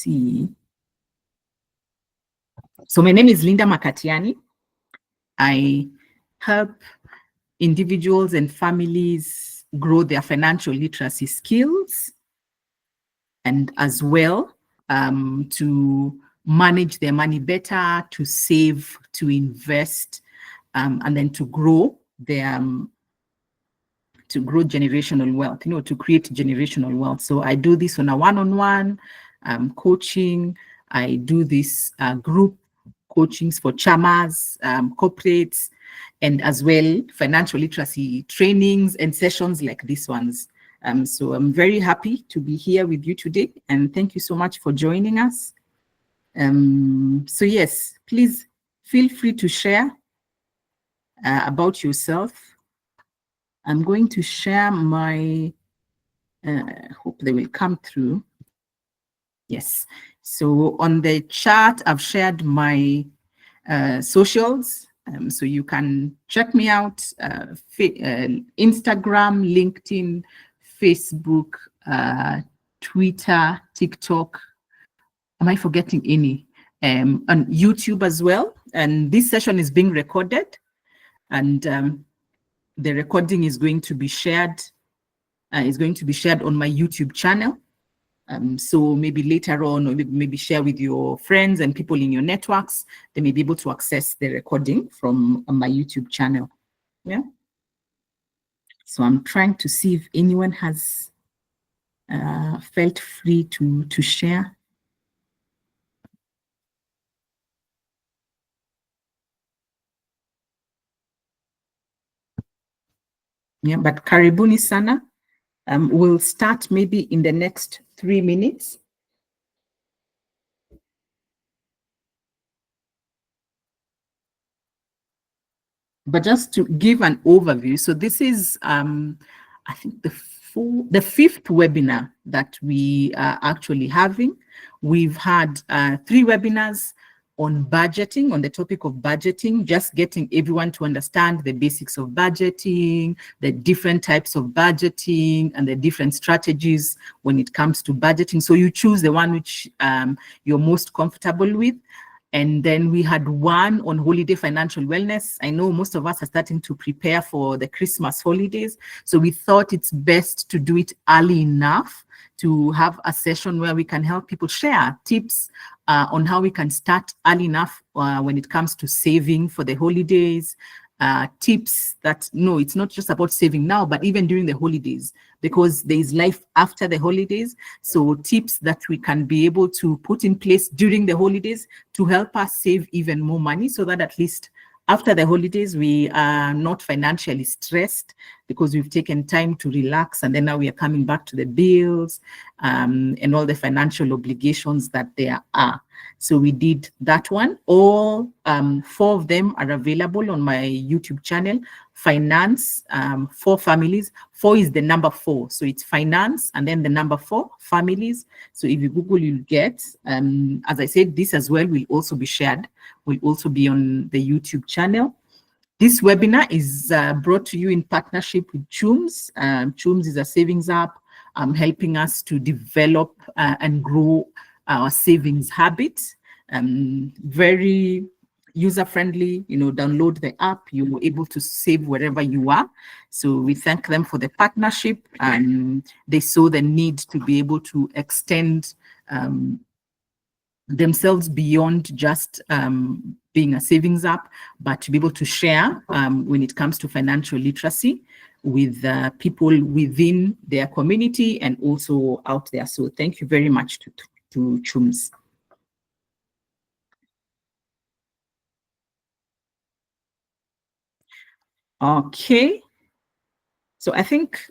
see. So my name is Linda Makatiani. I help individuals and families grow their financial literacy skills, and as well to manage their money better, to save, to invest, and then to grow their generational wealth, to create generational wealth. So I do this on a one-on-one coaching. I do this group coachings for Chamas, corporates, and as well financial literacy trainings and sessions like these ones. So I'm very happy to be here with you today, and thank you so much for joining us. So yes, please feel free to share about yourself. I'm going to share my, hope they will come through. Yes, so on the chat, I've shared my socials. So you can check me out, Instagram, LinkedIn, Facebook, Twitter, TikTok. Am I forgetting any? On YouTube as well. And this session is being recorded, and the recording is going to be shared. Is going to be shared on my YouTube channel. So maybe later on, or maybe share with your friends and people in your networks. They may be able to access the recording from my YouTube channel. Yeah. So I'm trying to see if anyone has felt free to share. Yeah, but karibuni sana. We'll start maybe in the next 3 minutes. But just to give an overview, so this is, I think, the fifth webinar that we are actually having. We've had 3 webinars on budgeting, on the topic of budgeting, just getting everyone to understand the basics of budgeting, the different types of budgeting, and the different strategies when it comes to budgeting. So you choose the one which you're most comfortable with. And then we had one on holiday financial wellness. I know most of us are starting to prepare for the Christmas holidays. So we thought it's best to do it early enough to have a session where we can help people share tips on how we can start early enough when it comes to saving for the holidays. Tips that, no, it's not just about saving now, but even during the holidays, because there is life after the holidays. So tips that we can be able to put in place during the holidays to help us save even more money, so that at least after the holidays, we are not financially stressed because we've taken time to relax, and then now we are coming back to the bills and all the financial obligations that there are. So we did that one. All 4 of them are available on my YouTube channel. Finance for families. 4 is the number 4. So it's finance and then the number 4, families. So if you Google, you'll get, as I said, this as well will also be shared, will also be on the YouTube channel. This webinar is brought to you in partnership with Chamas. Chamas is a savings app helping us to develop and grow our savings habits. Very user-friendly, download the app, you're able to save wherever you are. So we thank them for the partnership, and they saw the need to be able to extend themselves beyond just being a savings app, but to be able to share when it comes to financial literacy with people within their community and also out there. So thank you very much to Chamas. Okay, so I think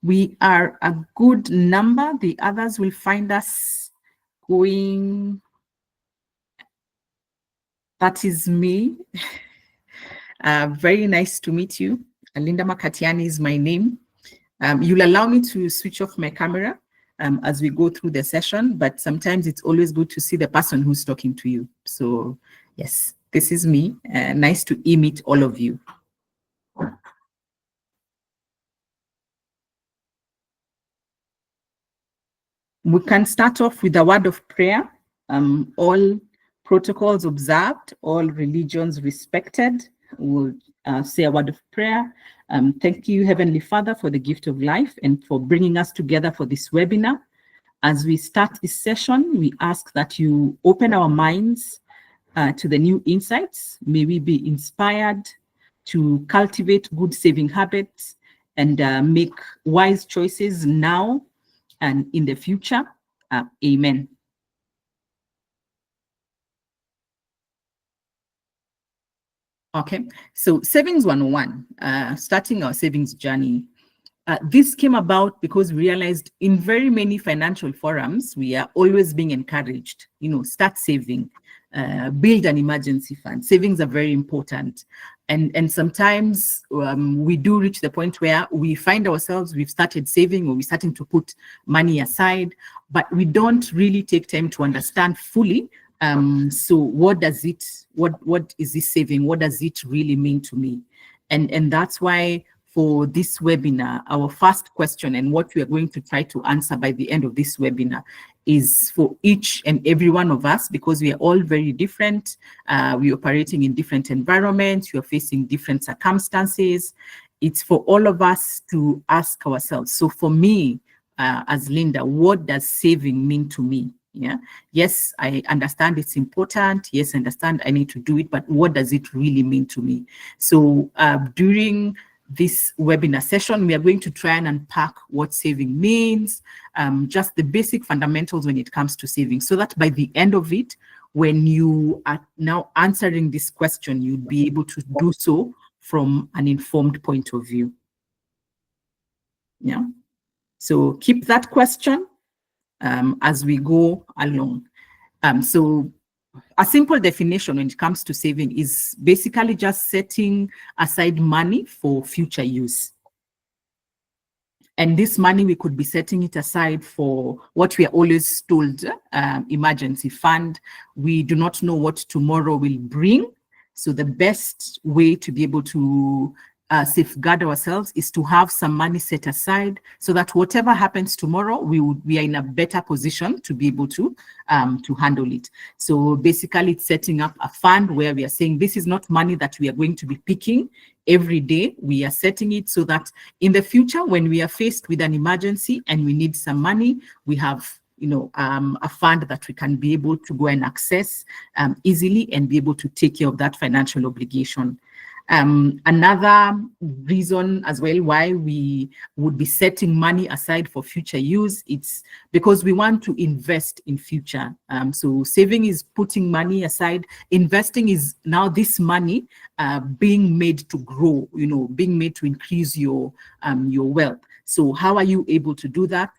we are a good number. The others will find us going. That is me. Very nice to meet you. Linda Makatiani is my name. You'll allow me to switch off my camera as we go through the session, but sometimes it's always good to see the person who's talking to you. So yes, this is me. Nice to meet all of you. We can start off with a word of prayer. All protocols observed, all religions respected. We'll say a word of prayer. Thank you, Heavenly Father, for the gift of life and for bringing us together for this webinar. As we start this session, we ask that you open our minds to the new insights. May we be inspired to cultivate good saving habits and make wise choices now and in the future. Amen. Okay, so Savings 101, starting our savings journey. This came about because we realized in very many financial forums, we are always being encouraged, start saving, build an emergency fund. Savings are very important. And sometimes we do reach the point where we find ourselves, we've started saving or we're starting to put money aside, but we don't really take time to understand fully. So what is this saving? What does it really mean to me? And that's why for this webinar, our first question and what we are going to try to answer by the end of this webinar is for each and every one of us, because we are all very different. We're operating in different environments. We are facing different circumstances. It's for all of us to ask ourselves. So for me, as Linda, what does saving mean to me? Yeah. Yes, I understand it's important. Yes, I understand I need to do it, but what does it really mean to me? So during this webinar session, we are going to try and unpack what saving means, just the basic fundamentals when it comes to saving, so that by the end of it, when you are now answering this question, you'd be able to do so from an informed point of view. Yeah. So keep that question as we go along. So a simple definition when it comes to saving is basically just setting aside money for future use. And this money, we could be setting it aside for what we are always told, emergency fund. We do not know what tomorrow will bring. So the best way to be able to safeguard ourselves is to have some money set aside so that whatever happens tomorrow, we are in a better position to be able to handle it. So basically it's setting up a fund where we are saying this is not money that we are going to be picking every day. We are setting it so that in the future, when we are faced with an emergency and we need some money, we have a fund that we can be able to go and access easily and be able to take care of that financial obligation. Another reason as well why we would be setting money aside for future use, it's because we want to invest in future. So saving is putting money aside. Investing is now this money being made to grow, being made to increase your wealth. So how are you able to do that?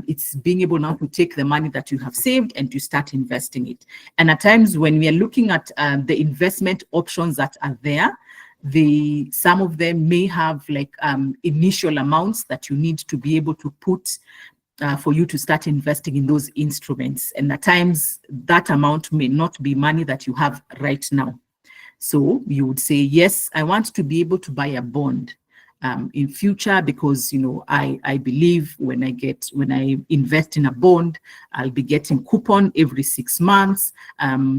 It's being able now to take the money that you have saved and to start investing it. And at times when we are looking at the investment options that are there, some of them may have like initial amounts that you need to be able to put for you to start investing in those instruments. And at times that amount may not be money that you have right now. So you would say, yes, I want to be able to buy a bond in future because I believe when I invest in a bond, I'll be getting coupon every 6 months.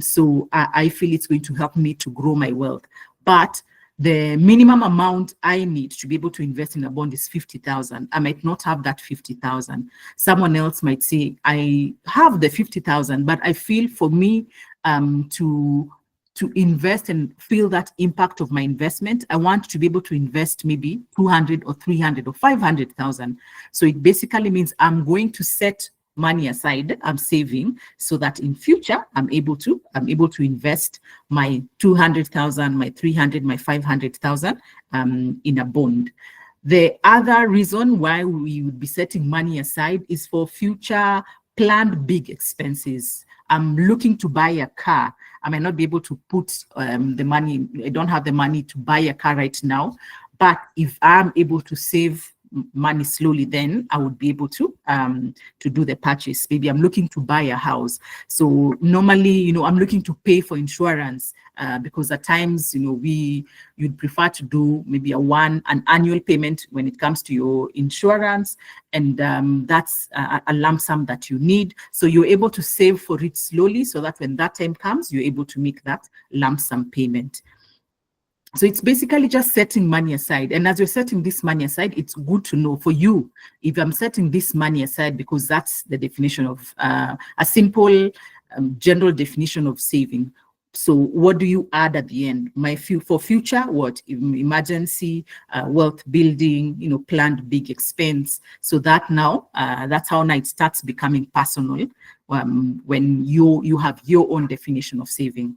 So I feel it's going to help me to grow my wealth. But the minimum amount I need to be able to invest in a bond is 50,000. I might not have that 50,000. Someone else might say, I have the 50,000, but I feel for me to invest and feel that impact of my investment, I want to be able to invest maybe 200 or 300 or 500,000. So it basically means I'm going to set money aside, I'm saving, so that in future I'm able to invest my 200,000, my 300, my 500,000 in a bond. The other reason why we would be setting money aside is for future planned big expenses. I'm looking to buy a car. I might not be able to put the money, I don't have the money to buy a car right now, but if I'm able to save money slowly, then I would be able to do the purchase. Maybe I'm looking to buy a house. So normally, I'm looking to pay for insurance because at times, you'd prefer to do maybe an annual payment when it comes to your insurance, and that's a lump sum that you need. So you're able to save for it slowly so that when that time comes, you're able to make that lump sum payment. So it's basically just setting money aside. And as you're setting this money aside, it's good to know for you, if I'm setting this money aside, because that's the definition of a simple general definition of saving. So what do you add at the end? For future, what? Emergency, wealth building, planned big expense. So that now, that's how now it starts becoming personal when you have your own definition of saving.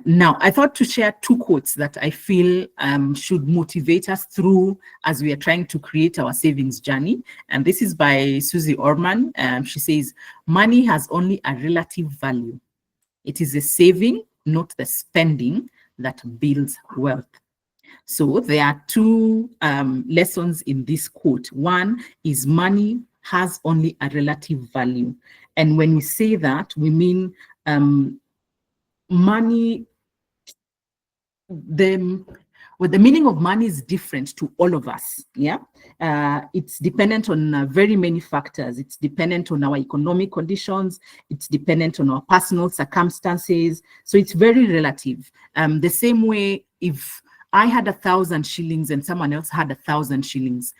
Now, I thought to share two quotes that I feel should motivate us through as we are trying to create our savings journey. And this is by Susie Orman. She says, money has only a relative value. It is the saving, not the spending, that builds wealth. So there are two lessons in this quote. One is money has only a relative value. And when we say that, we mean money, the meaning of money is different to all of us. Yeah, it's dependent on very many factors. It's dependent on our economic conditions. It's dependent on our personal circumstances. So it's very relative. The same way, if I had 1,000 shillings and someone else had 1,000 shillings,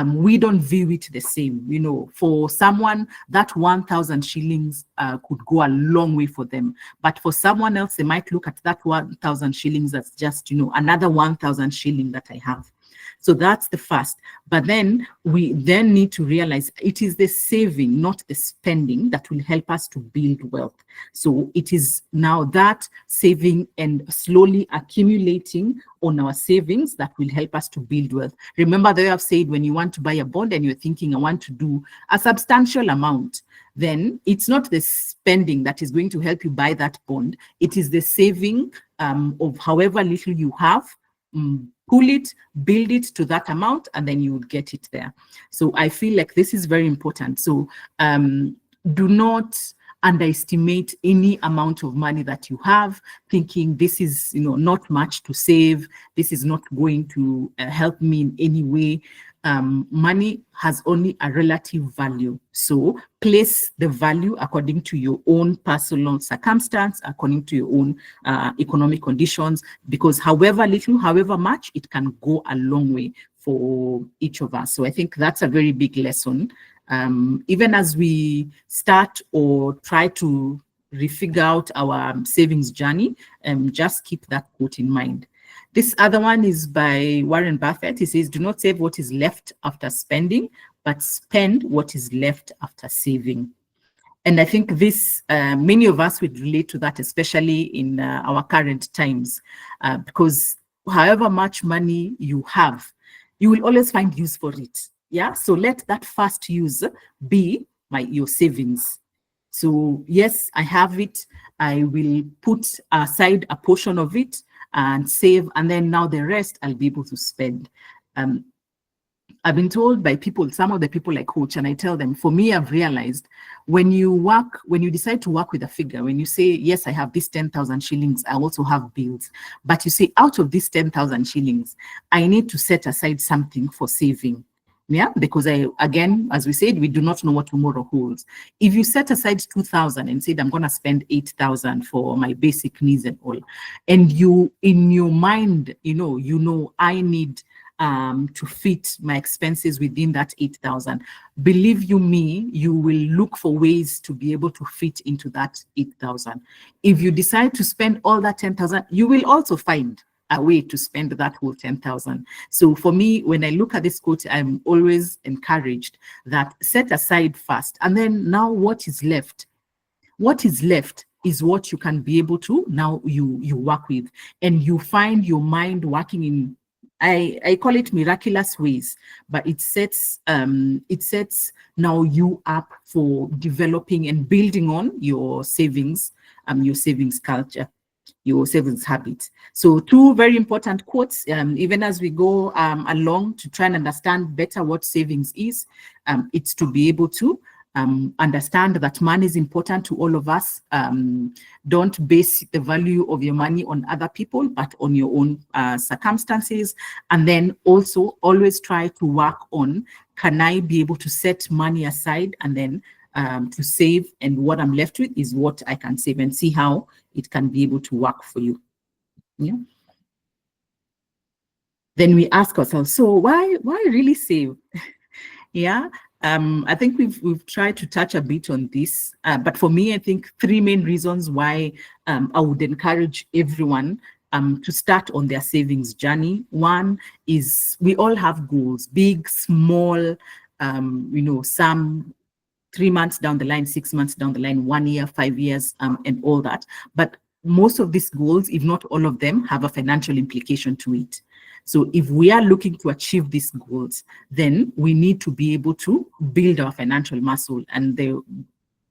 we don't view it the same. For someone, that 1,000 shillings could go a long way for them. But for someone else, they might look at that 1,000 shillings as just, another 1,000 shilling that I have. So that's the first. But then we then need to realize it is the saving, not the spending, that will help us to build wealth. So it is now that saving and slowly accumulating on our savings that will help us to build wealth. Remember, they have said when you want to buy a bond and you're thinking, I want to do a substantial amount, then it's not the spending that is going to help you buy that bond. It is the saving of however little you have. Pull it, build it to that amount, and then you would get it there. So I feel like this is very important. So do not underestimate any amount of money that you have, thinking this is not much to save, this is not going to help me in any way. Money has only a relative value. So place the value according to your own personal circumstance, according to your own economic conditions, because however little, however much, it can go a long way for each of us. So I think that's a very big lesson. Even as we start or try to refigure out our savings journey, just keep that quote in mind. This other one is by Warren Buffett. He says, do not save what is left after spending, but spend what is left after saving. And I think this, many of us would relate to that, especially in our current times, because however much money you have, you will always find use for it. Yeah, so let that first use be your savings. So yes, I have it. I will put aside a portion of it and save, and then now the rest I'll be able to spend. I've been told by people, some of the people I coach, and I tell them, for me, I've realized when you decide to work with a figure, when you say, yes, I have this 10,000 shillings, I also have bills, but you say, out of this 10,000 shillings, I need to set aside something for saving. Yeah, because again, as we said, we do not know what tomorrow holds. If you set aside 2,000 and said, I'm going to spend 8,000 for my basic needs and all, and you, in your mind, I need to fit my expenses within that 8,000. Believe you me, you will look for ways to be able to fit into that 8,000. If you decide to spend all that 10,000, you will also find a way to spend that whole 10,000. So for me, when I look at this quote, I'm always encouraged that set aside first, and then now what is left? What is left is what you can be able to now you work with, and you find your mind working in, I call it miraculous ways, but it sets now you up for developing and building on your savings culture. your savings habits. So two very important quotes, even as we go along to try and understand better what savings is, it's to be able to understand that money is important to all of us. Don't base the value of your money on other people, but on your own circumstances. And then also always try to work on, can I be able to set money aside and then to save, and what I'm left with is what I can save, and see how it can be able to work for you. Yeah. Then we ask ourselves, so why really save? Yeah. I think we've tried to touch a bit on this, but for me, I think three main reasons why I would encourage everyone to start on their savings journey. One is we all have goals, big, small, some 3 months down the line, 6 months down the line, 1 year, 5 years, and all that. But most of these goals, if not all of them, have a financial implication to it. So if we are looking to achieve these goals, then we need to be able to build our financial muscle. And the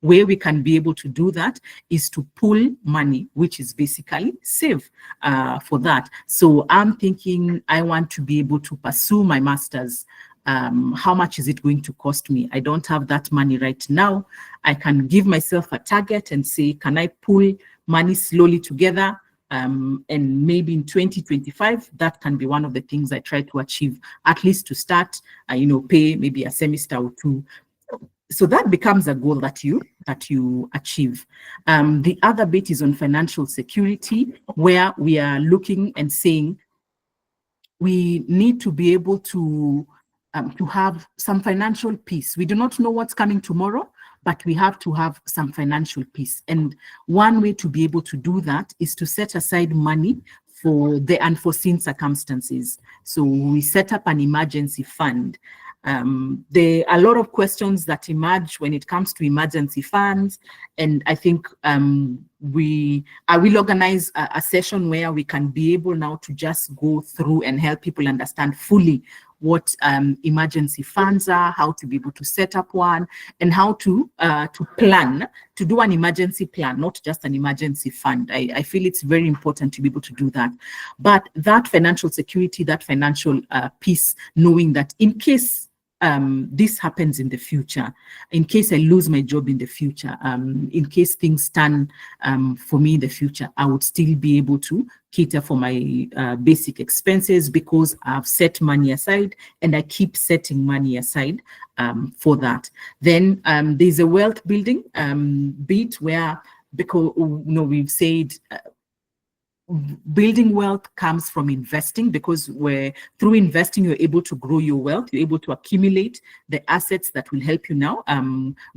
way we can be able to do that is to pull money, which is basically save for that. So I'm thinking I want to be able to pursue my master's. How much is it going to cost me? I don't have that money right now. I can give myself a target and say, can I pull money slowly together? And maybe in 2025, that can be one of the things I try to achieve, at least to start, pay maybe a semester or two. So that becomes a goal that you achieve. The other bit is on financial security, where we are looking and saying we need to be able to have some financial peace. We do not know what's coming tomorrow, but we have to have some financial peace. And one way to be able to do that is to set aside money for the unforeseen circumstances. So we set up an emergency fund. There are a lot of questions that emerge when it comes to emergency funds, and I think I will organize a session where we can be able now to just go through and help people understand fully what emergency funds are, how to be able to set up one, and how to plan, to do an emergency plan, not just an emergency fund. I feel it's very important to be able to do that. But that financial security, that financial peace, knowing that in case this happens in the future, in case I lose my job in the future, in case things turn for me in the future, I would still be able to cater for my basic expenses because I've set money aside, and I keep setting money aside for that. Then there's a wealth building bit where, because we've said building wealth comes from investing, because through investing you're able to grow your wealth, you're able to accumulate the assets that will help you now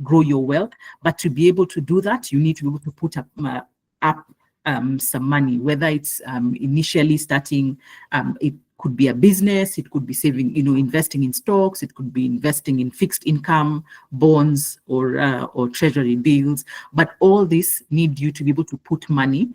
grow your wealth. But to be able to do that, you need to be able to put up some money, whether it's initially starting, it could be a business, it could be saving, investing in stocks, it could be investing in fixed income, bonds, or treasury bills. But all this need you to be able to put money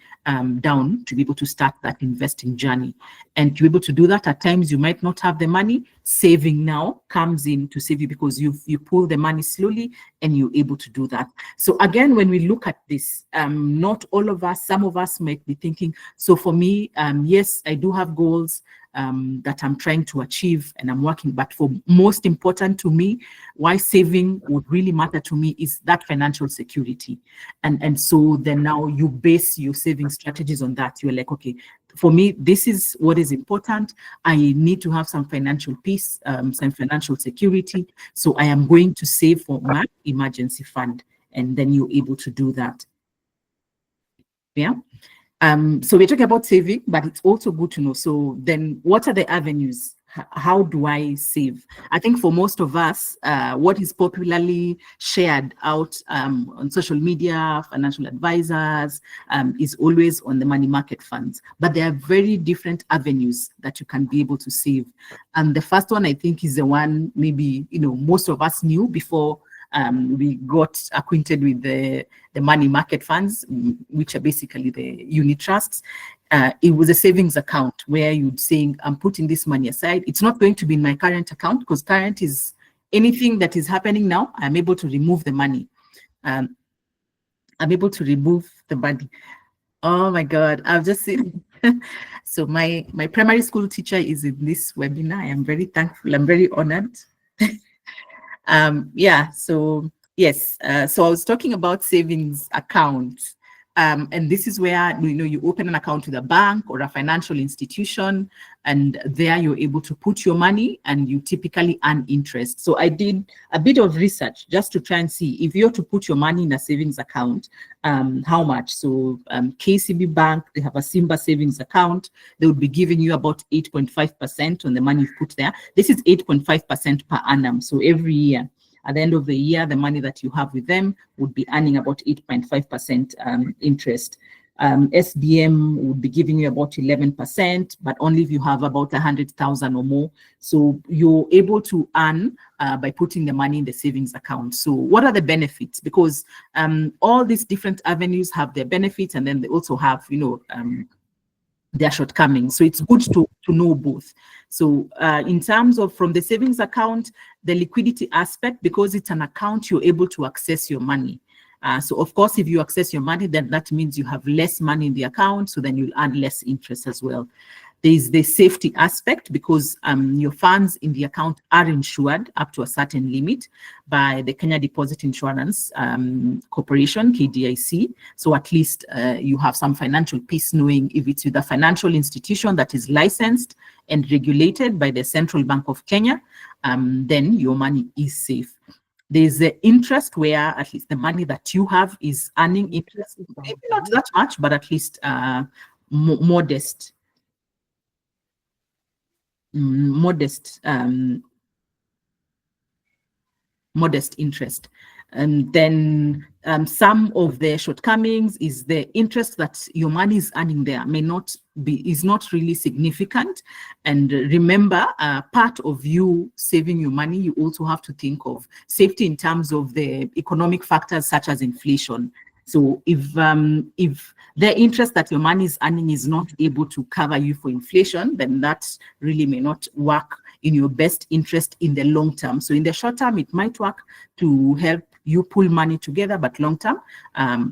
down to be able to start that investing journey. And to be able to do that, at times you might not have the money. Saving now comes in to save you, because you pull the money slowly and you're able to do that. So again, when we look at this, not all of us, some of us might be thinking, so for me, yes, I do have goals that I'm trying to achieve and I'm working, but for most important to me, why saving would really matter to me is that financial security. And so then now you base your saving strategies on that. You're like, okay, for me, this is what is important. I need to have some financial peace, some financial security. So I am going to save for my emergency fund. And then you're able to do that. Yeah. So we're talking about saving, but it's also good to know. So then what are the avenues? How do I save? I think for most of us, what is popularly shared out on social media, financial advisors, is always on the money market funds. But there are very different avenues that you can be able to save. And the first one, I think, is the one maybe most of us knew before we got acquainted with the money market funds, which are basically the unit trusts. It was a savings account where you'd say, I'm putting this money aside. It's not going to be in my current account, because current is anything that is happening now. I'm able to remove the money. I'm able to remove the money. Oh my God, I've just seen. So my primary school teacher is in this webinar. I am very thankful. I'm very honored. Yeah, so yes, so I was talking about savings accounts. And this is where you open an account with a bank or a financial institution, and there you're able to put your money and you typically earn interest. So I did a bit of research just to try and see if you're to put your money in a savings account, how much. So KCB Bank, they have a Simba savings account. They would be giving you about 8.5% on the money you've put there. This is 8.5% per annum. So every year, at the end of the year, the money that you have with them would be earning about 8.5% interest. SBM would be giving you about 11%, but only if you have about 100,000 or more. So you're able to earn by putting the money in the savings account. So what are the benefits? Because all these different avenues have their benefits, and then they also have, their shortcomings. So it's good to know both. So in terms of from the savings account, the liquidity aspect, because it's an account, you're able to access your money. So of course, if you access your money, then that means you have less money in the account, so then you'll earn less interest as well. There's the safety aspect, because your funds in the account are insured up to a certain limit by the Kenya Deposit Insurance Corporation, KDIC. So at least you have some financial peace knowing if it's with a financial institution that is licensed and regulated by the Central Bank of Kenya, then your money is safe. There's the interest where at least the money that you have is earning interest, maybe not that much, but at least modest modest interest. And then some of the shortcomings is the interest that your money is earning there is not really significant. And remember, part of you saving your money, you also have to think of safety in terms of the economic factors such as inflation. So if the interest that your money is earning is not able to cover you for inflation, then that really may not work in your best interest in the long term. So in the short term, it might work to help you pull money together, but long term,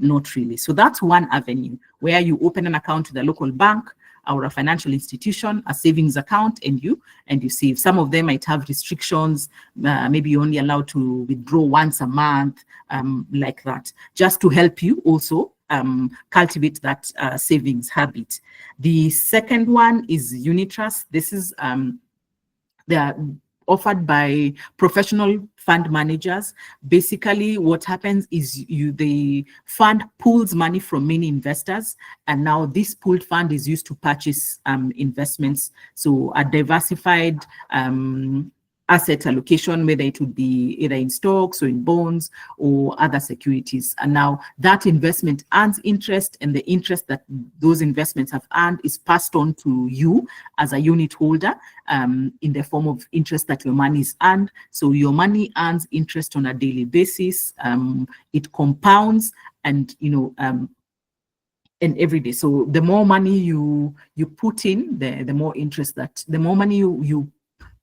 not really. So that's one avenue where you open an account with a local bank or a financial institution, a savings account, and you save. Some of them might have restrictions. Maybe you're only allowed to withdraw once a month, like that, just to help you also cultivate that savings habit. The second one is unit trust. This is they are offered by professional fund managers. Basically, what happens is the fund pulls money from many investors, and now this pooled fund is used to purchase investments. So a diversified asset allocation, whether it would be either in stocks or in bonds or other securities. And now that investment earns interest, and the interest that those investments have earned is passed on to you as a unit holder in the form of interest that your money is earned. So your money earns interest on a daily basis. It compounds, and and every day. So the more money you put in, the more interest the more money you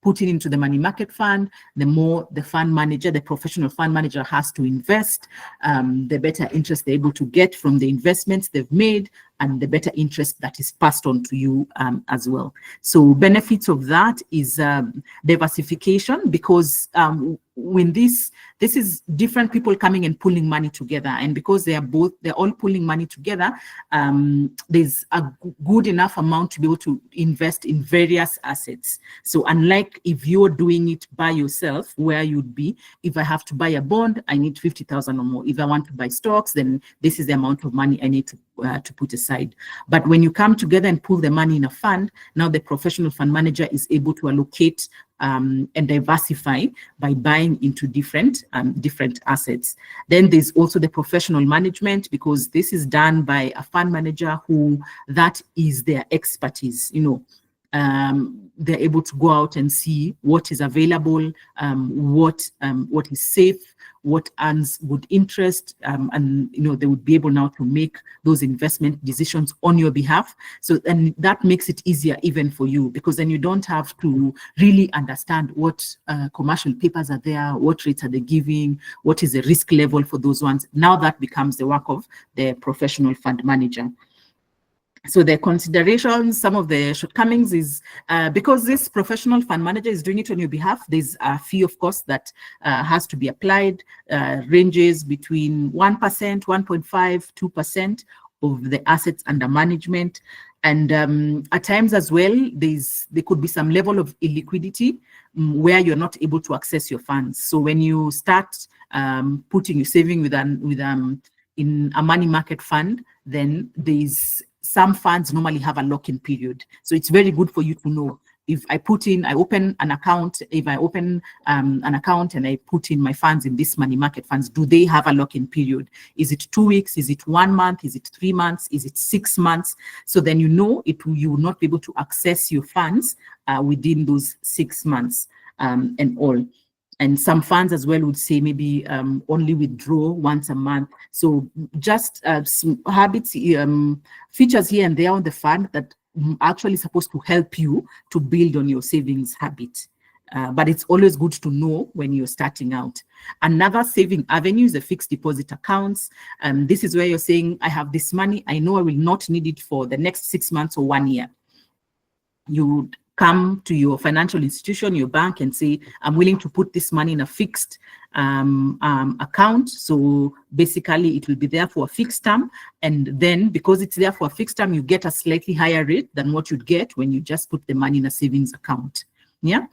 put it into the money market fund, the more the fund manager, the professional fund manager, has to invest, the better interest they're able to get from the investments they've made, and the better interest that is passed on to you as well. So benefits of that is diversification, because when this is different people coming and pulling money together, and because they're all pulling money together, there's a good enough amount to be able to invest in various assets. So unlike if you're doing it by yourself, where you'd be, if I have to buy a bond, I need 50,000 or more. If I want to buy stocks, then this is the amount of money I need to put aside. But when you come together and pull the money in a fund, now the professional fund manager is able to allocate and diversify by buying into different assets. Then there's also the professional management, because this is done by a fund manager who that is their expertise. They're able to go out and see what is available, what is safe, what earns good interest, and they would be able now to make those investment decisions on your behalf. So and that makes it easier even for you, because then you don't have to really understand what commercial papers are there, what rates are they giving, what is the risk level for those ones. Now that becomes the work of the professional fund manager. So the considerations, some of the shortcomings is because this professional fund manager is doing it on your behalf, there's a fee, of course, that has to be applied, ranges between 1%, 1.5, 2% of the assets under management. And at times as well, there could be some level of illiquidity where you're not able to access your funds. So when you start putting your saving in a money market fund, then there's some funds normally have a lock-in period. So it's very good for you to know, if I open an account, if I open an account and I put in my funds in this money market funds, do they have a lock-in period? Is it 2 weeks? Is it 1 month? Is it 3 months? Is it 6 months? So then you know you will not be able to access your funds within those 6 months and all. And some funds as well would say maybe only withdraw once a month. So just some habits, features here and there on the fund that actually supposed to help you to build on your savings habit. But it's always good to know when you're starting out. Another saving avenue is the fixed deposit accounts. This is where you're saying, I have this money, I know I will not need it for the next 6 months or 1 year. You would come to your financial institution, your bank, and say, I'm willing to put this money in a fixed account. So basically it will be there for a fixed term. And then because it's there for a fixed term, you get a slightly higher rate than what you'd get when you just put the money in a savings account. Yeah.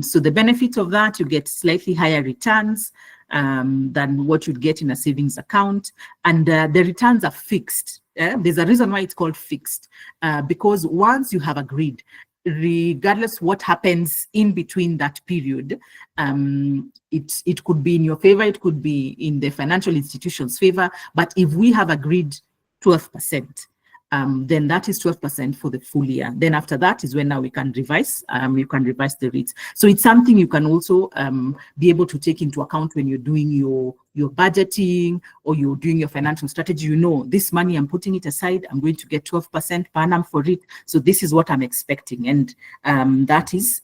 So the benefit of that, you get slightly higher returns than what you'd get in a savings account. And the returns are fixed. There's a reason why it's called fixed, because once you have agreed, regardless what happens in between that period, it could be in your favor, it could be in the financial institution's favor. But if we have agreed 12%, then that is 12% for the full year. Then after that is when now we can revise, you can revise the rates. So it's something you can also be able to take into account when you're doing your budgeting or you're doing your financial strategy. You know, this money, I'm putting it aside, I'm going to get 12% per annum for it. So this is what I'm expecting. And that is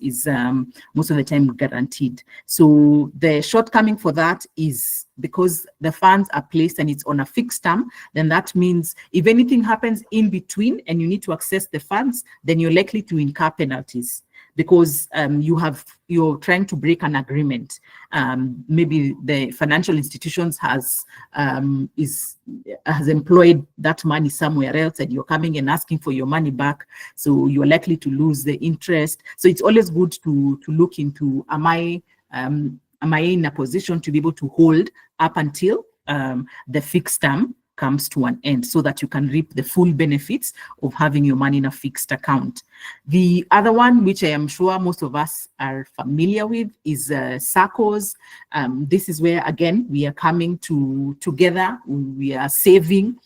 most of the time guaranteed. So the shortcoming for that is because the funds are placed and it's on a fixed term, then that means if anything happens in between and you need to access the funds, then you're likely to incur penalties, because you're trying to break an agreement. Maybe the financial institutions has employed that money somewhere else, and you're coming and asking for your money back. So you're likely to lose the interest. So it's always good to look into, am I in a position to be able to hold up until the fixed term comes to an end, so that you can reap the full benefits of having your money in a fixed account. The other one, which I am sure most of us are familiar with, is SACCOs. This is where, again, we are coming together, we are saving.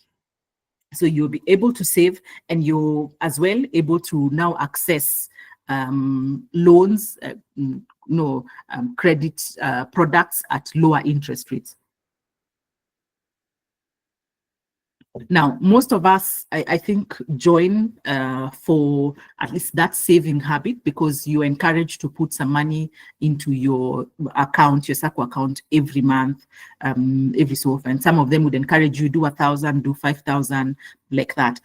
So you'll be able to save, and you're as well able to now access loans, credit products at lower interest rates. Now, most of us, I think, join for at least that saving habit, because you're encouraged to put some money into your account, your SACCO account, every month, every so often. Some of them would encourage you, do 1,000, do 5,000, like that.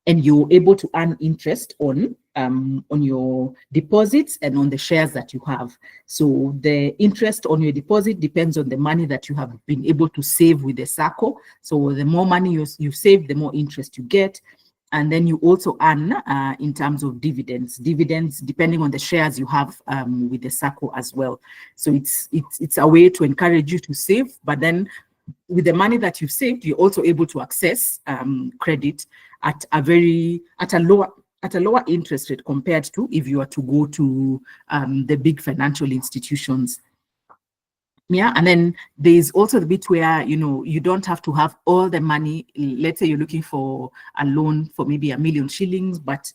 And you're able to earn interest on your deposits and on the shares that you have. So the interest on your deposit depends on the money that you have been able to save with the SACCO. So the more money you save, the more interest you get. And then you also earn in terms of dividends depending on the shares you have with the SACCO as well. So it's a way to encourage you to save, but then with the money that you've saved, you're also able to access credit at a lower interest rate compared to if you are to go to the big financial institutions. Yeah, and then there's also the bit where, you don't have to have all the money. Let's say you're looking for a loan for maybe 1 million shillings, but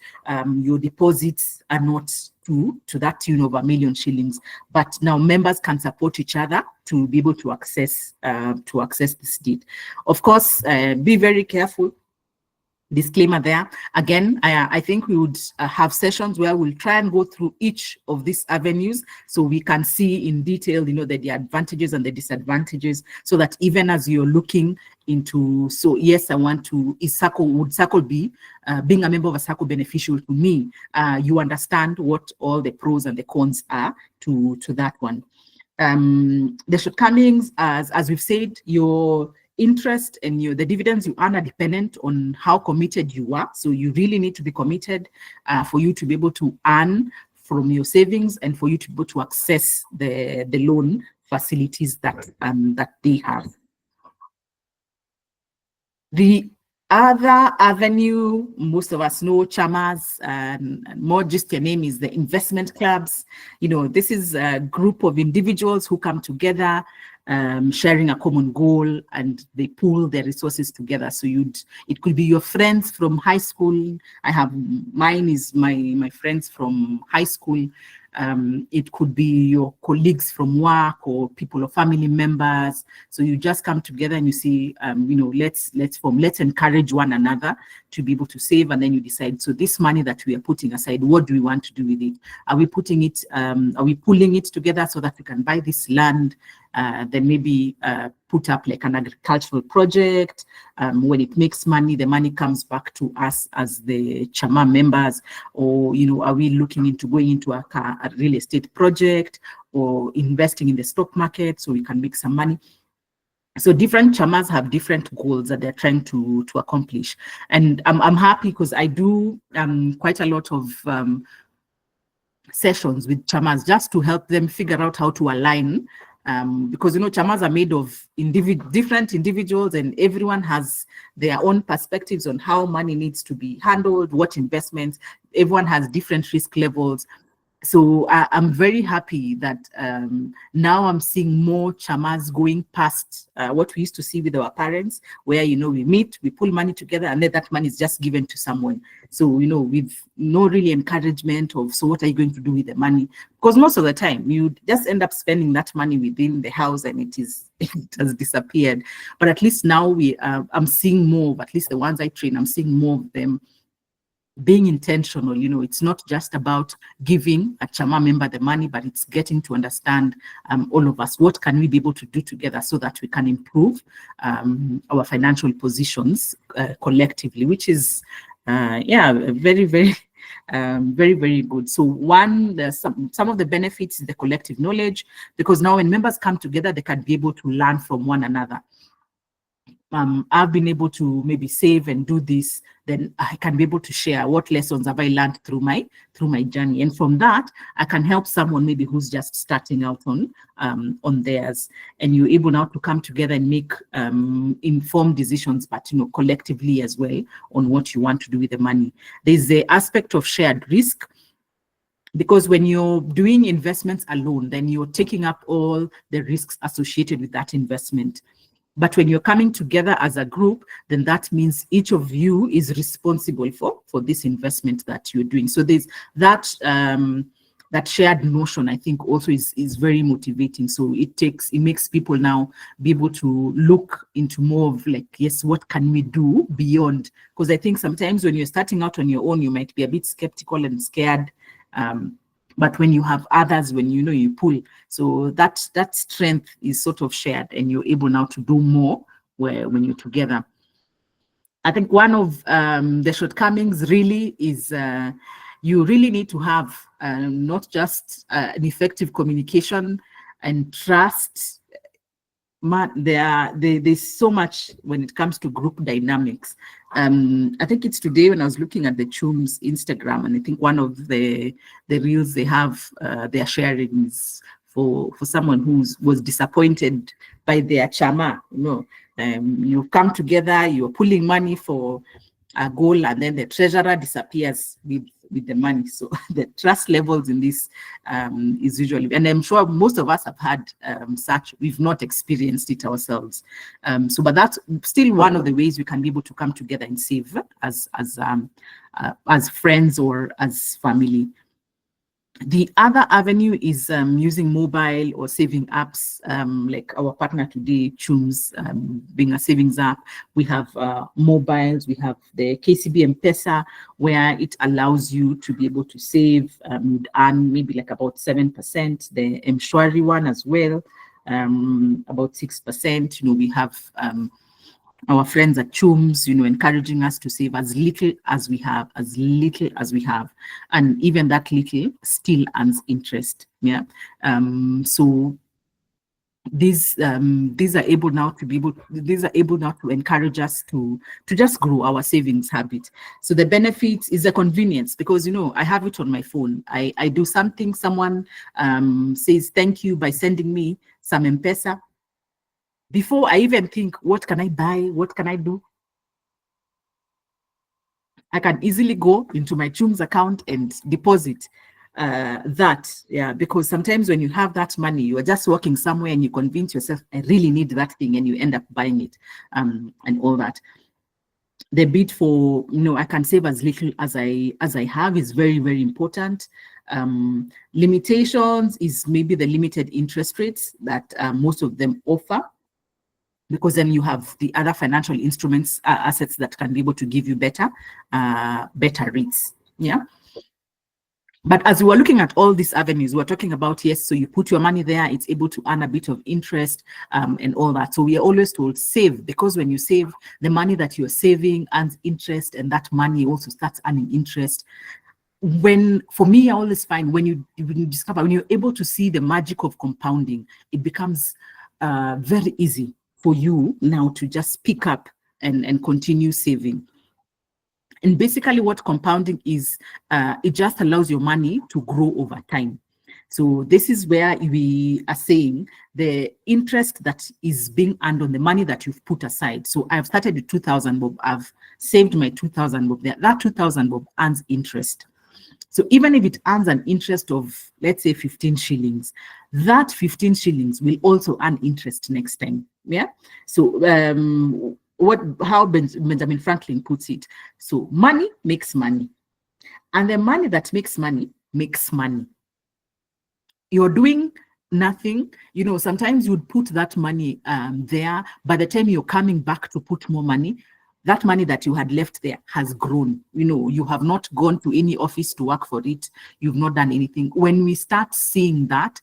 your deposits are not to that tune of 1 million shillings. But now members can support each other to be able to access this deed. Of course, be very careful. Disclaimer there. Again, I think we would have sessions where we'll try and go through each of these avenues so we can see in detail, the advantages and the disadvantages, so that even as you're looking into, so yes, I want to, would circle be, being a member of a circle beneficial to me? You understand what all the pros and the cons are to that one. The shortcomings, as we've said, your interest and the dividends you earn are dependent on how committed you are. So you really need to be committed for you to be able to earn from your savings and for you to be able to access the loan facilities that they have. The other avenue, most of us know Chamas, and more just your name, is the investment clubs. This is a group of individuals who come together, sharing a common goal, and they pool their resources together. So it could be your friends from high school. Mine is my friends from high school. It could be your colleagues from work or people or family members. So you just come together and you see, let's encourage one another to be able to save, and then you decide, so this money that we are putting aside, what do we want to do with it? Are we putting it, are we pulling it together so that we can buy this land, then maybe put up like an agricultural project? When it makes money, the money comes back to us as the Chama members. Or, are we looking into going into a real estate project or investing in the stock market so we can make some money? So different Chamas have different goals that they're trying to accomplish. And I'm happy because I do quite a lot of sessions with Chamas just to help them figure out how to align, because Chamas are made of different individuals, and everyone has their own perspectives on how money needs to be handled, what investments. Everyone has different risk levels. So I'm very happy that now I'm seeing more Chamas going past what we used to see with our parents, where, we meet, we pull money together, and then that money is just given to someone. So, with no really encouragement of, so what are you going to do with the money? Because most of the time, you just end up spending that money within the house and it has disappeared. But at least now I'm seeing more of, at least the ones I train, I'm seeing more of them being intentional. It's not just about giving a Chama member the money, but it's getting to understand all of us, what can we be able to do together so that we can improve our financial positions collectively, which is, very, very, very, very good. So some of the benefits is the collective knowledge, because now when members come together, they can be able to learn from one another. I've been able to maybe save and do this, then I can be able to share what lessons have I learned through my journey. And from that, I can help someone maybe who's just starting out on theirs. And you're able now to come together and make informed decisions, but collectively as well, on what you want to do with the money. There's the aspect of shared risk, because when you're doing investments alone, then you're taking up all the risks associated with that investment. But when you're coming together as a group, then that means each of you is responsible for this investment that you're doing. So there's that shared notion, I think, also is very motivating. So it makes people now be able to look into more of like, yes, what can we do beyond? Because I think sometimes when you're starting out on your own, you might be a bit skeptical and scared. But when you have others, when you pull, so that strength is sort of shared, and you're able now to do more when you're together. I think one of the shortcomings really is you really need to have not just an effective communication and trust. There's so much when it comes to group dynamics. I think it's today when I was looking at the Chum's Instagram, and I think one of the reels they have, they're sharing is for someone who was disappointed by their Chama. You come together, you're pulling money for a goal, and then the treasurer disappears with the money. So the trust levels in this is usually, and I'm sure most of us have had such, we've not experienced it ourselves. But that's still one of the ways we can be able to come together and save as friends or as family. The other avenue is using mobile or saving apps, like our partner today, Chums, being a savings app. We have mobiles, we have the KCB M-Pesa, where it allows you to be able to save, and earn maybe like about 7%. The M-Shwari one as well, about 6%. We have our friends at Chums, encouraging us to save as little as we have, and even that little still earns interest. Yeah. So these are able now to encourage us to just grow our savings habit. So the benefit is the convenience, because I have it on my phone. I do something, someone says thank you by sending me some M-Pesa. Before I even think, what can I buy, what can I do, I can easily go into my Chums account and deposit that. Yeah, because sometimes when you have that money, you are just working somewhere and you convince yourself, I really need that thing, and you end up buying it, and all that. The bid for, I can save as little as I have is very, very important. Limitations is maybe the limited interest rates that most of them offer, because then you have the other financial instruments, assets that can be able to give you better rates. Yeah. But as we were looking at all these avenues, we're talking about, yes, so you put your money there, it's able to earn a bit of interest, and all that. So we are always told save, because when you save, the money that you're saving earns interest, and that money also starts earning interest. For me, I always find when you're able to see the magic of compounding, it becomes very easy for you now to just pick up and continue saving. And basically what compounding is, it just allows your money to grow over time. So this is where we are saying the interest that is being earned on the money that you've put aside. So I've started with 2,000 bob. I've saved my 2,000 bob there. That 2,000 bob earns interest. So even if it earns an interest of, let's say, 15 shillings, that 15 shillings will also earn interest next time. Yeah. So how Benjamin Franklin puts it. So money makes money, and the money that makes money makes money. You're doing nothing, sometimes you'd put that money there. By the time you're coming back to put more money, that money that you had left there has grown. You have not gone to any office to work for it. You've not done anything. When we start seeing that,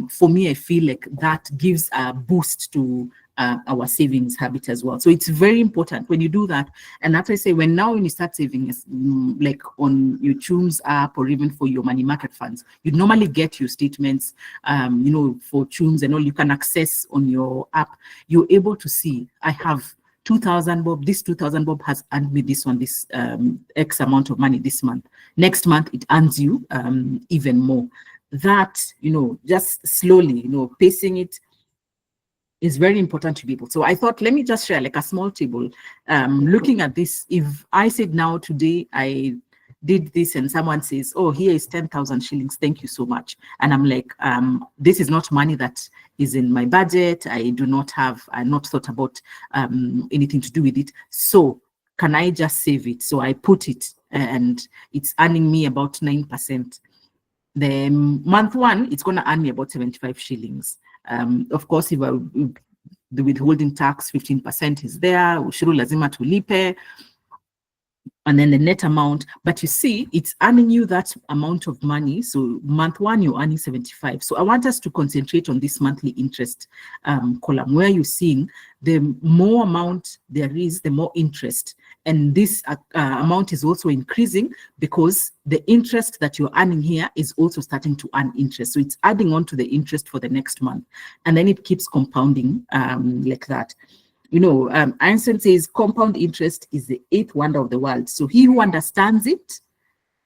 for me, I feel like that gives a boost to our savings habit as well. So it's very important when you do that. And as I say, when you start saving, like on your Chums app or even for your money market funds, you normally get your statements, for Chums and all you can access on your app. You're able to see, I have 2,000 bob. This 2,000 bob has earned me this X amount of money this month. Next month, it earns you even more. That, just slowly, pacing it is very important to people. So I thought, let me just share like a small table. Looking at this, if I said now today, I did this and someone says, oh, here is 10,000 shillings, thank you so much. And I'm like, this is not money that is in my budget. I'm not thought about anything to do with it. So can I just save it? So I put it and it's earning me about 9%. The month one, it's going to earn me about 75 shillings. Of course, if the withholding tax, 15% is there, ushuru lazima tulipe, and then the net amount. But you see, it's earning you that amount of money. So month one, you're earning 75. So I want us to concentrate on this monthly interest column, where you're seeing the more amount there is, the more interest. And this amount is also increasing because the interest that you're earning here is also starting to earn interest. So it's adding on to the interest for the next month. And then it keeps compounding like that. Einstein says compound interest is the eighth wonder of the world. So he who understands it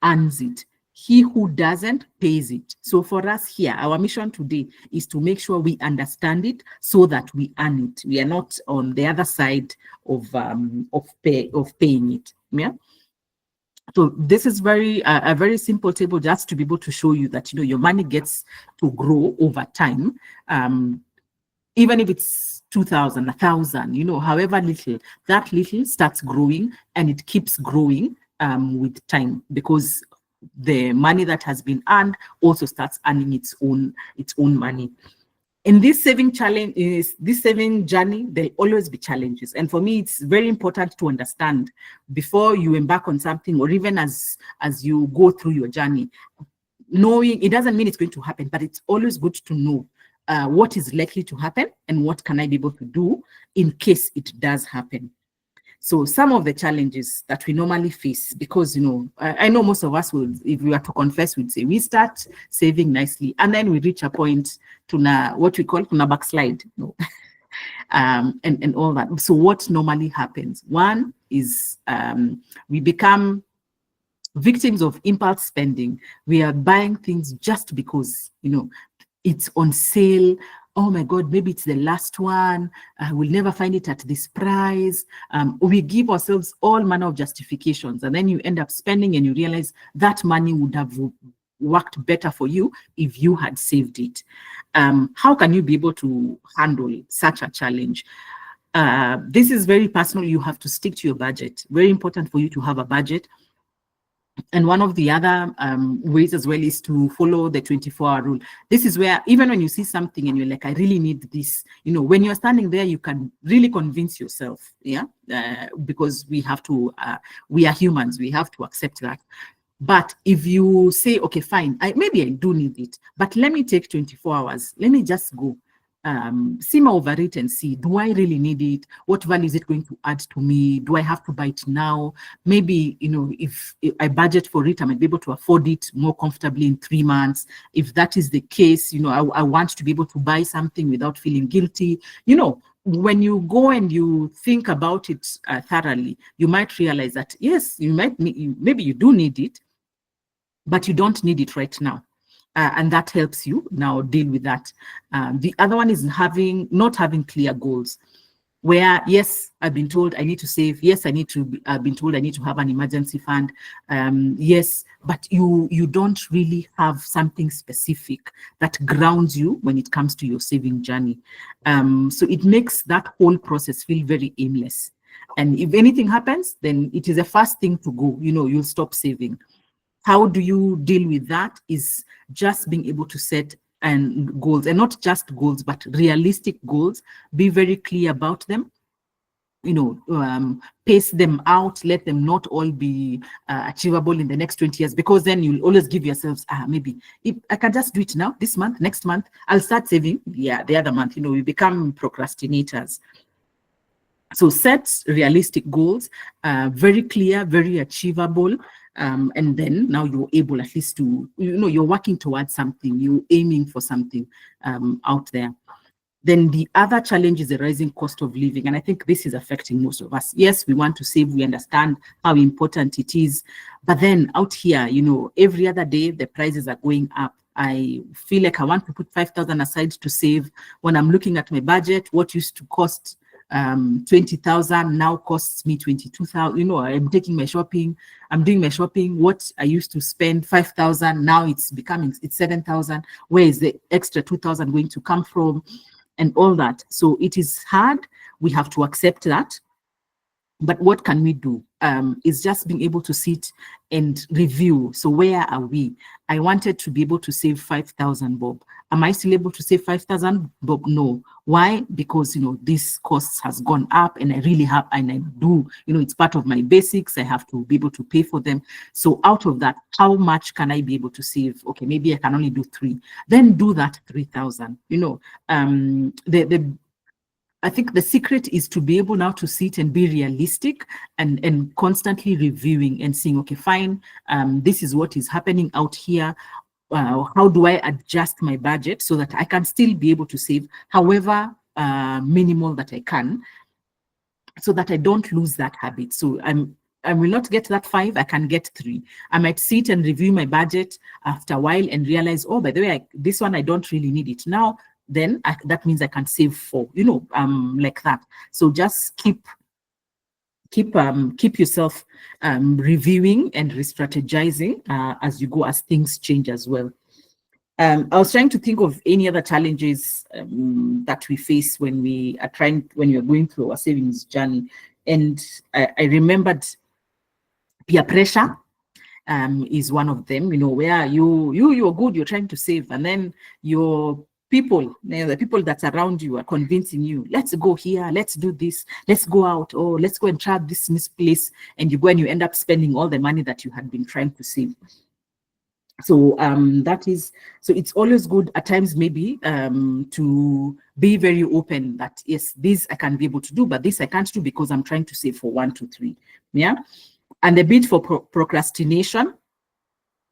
earns it. He who doesn't pays it. So for us here, our mission today is to make sure we understand it so that we earn it. We are not on the other side of paying it. Yeah. So this is a very simple table just to be able to show you that your money gets to grow over time. Even if it's 2,000, 1,000, however little, that little starts growing and it keeps growing with time, because the money that has been earned also starts earning its own money. In this saving journey, there'll always be challenges. And for me, it's very important to understand before you embark on something, or even as you go through your journey, knowing it doesn't mean it's going to happen, but it's always good to know what is likely to happen and what can I be able to do in case it does happen. So some of the challenges that we normally face, because, I know most of us will, if we were to confess, we'd say we start saving nicely and then we reach a point to what we call to backslide, and all that. So what normally happens? One is we become victims of impulse spending. We are buying things just because, it's on sale. Oh my God, maybe it's the last one. We'll never find it at this price. We give ourselves all manner of justifications, and then you end up spending and you realize that money would have worked better for you if you had saved it. How can you be able to handle such a challenge? This is very personal. You have to stick to your budget. Very important for you to have a budget. And one of the other ways as well is to follow the 24-hour rule. This is where even when you see something and you're like, I really need this, when you're standing there, you can really convince yourself, because we have to, we are humans, we have to accept that. But if you say, okay, fine, maybe I do need it, but let me take 24 hours, let me just go. Simmer over it and see, do I really need it? What value is it going to add to me? Do I have to buy it now? Maybe, if I budget for it, I might be able to afford it more comfortably in 3 months. If that is the case, I want to be able to buy something without feeling guilty. When you go and you think about it thoroughly, you might realize that, yes, maybe you do need it, but you don't need it right now. And that helps you now deal with that. The other one is not having clear goals, where, yes, I've been told I need to save. Yes, I've been told I need to have an emergency fund. Yes, but you don't really have something specific that grounds you when it comes to your saving journey. So it makes that whole process feel very aimless. And if anything happens, then it is the first thing to go. You'll stop saving. How do you deal with that? Is just being able to set goals, and not just goals, but realistic goals. Be very clear about them. Pace them out. Let them not all be achievable in the next 20 years, because then you'll always give yourselves, maybe if I can just do it now, this month, next month, I'll start saving. Yeah, the other month, we become procrastinators. So set realistic goals, very clear, very achievable. And then now you're able at least to, you're working towards something, you're aiming for something out there. Then the other challenge is the rising cost of living. And I think this is affecting most of us. Yes, we want to save, we understand how important it is. But then out here, every other day, the prices are going up. I feel like I want to put 5,000 aside to save. When I'm looking at my budget, what used to cost 20,000 now costs me 22,000. I'm taking my shopping, I'm doing my shopping. What I used to spend 5,000, now it's 7,000. Where is the extra 2,000 going to come from? And all that. So it is hard. We have to accept that. But what can we do? Is just being able to sit and review. So where are we? I wanted to be able to save 5,000 bob. Am I still able to save 5,000 bob? No. Why? Because, this cost has gone up, and I really have, and I do, it's part of my basics. I have to be able to pay for them. So out of that, how much can I be able to save? Okay, maybe I can only do 3. Then do that 3,000. I think the secret is to be able now to sit and be realistic and constantly reviewing and saying, okay, fine, this is what is happening out here. How do I adjust my budget so that I can still be able to save, however minimal that I can, so that I don't lose that habit. So I will not get that 5, I can get 3. I might sit and review my budget after a while and realize, oh, by the way, this one, I don't really need it now. Then that means I can save 4, like that. So just keep yourself reviewing and re-strategizing as you go, as things change as well. I was trying to think of any other challenges that we face when we are going through our savings journey. And I remembered peer pressure is one of them, where you're good, you're trying to save, and then your people, the people that's around you are convincing you, let's go here, let's do this, let's go out, or let's go and try this place, and you go and you end up spending all the money that you had been trying to save. So that is, so it's always good at times maybe to be very open that yes, this I can be able to do, but this I can't do because I'm trying to save for 1, 2, 3. Yeah. And a bit for procrastination,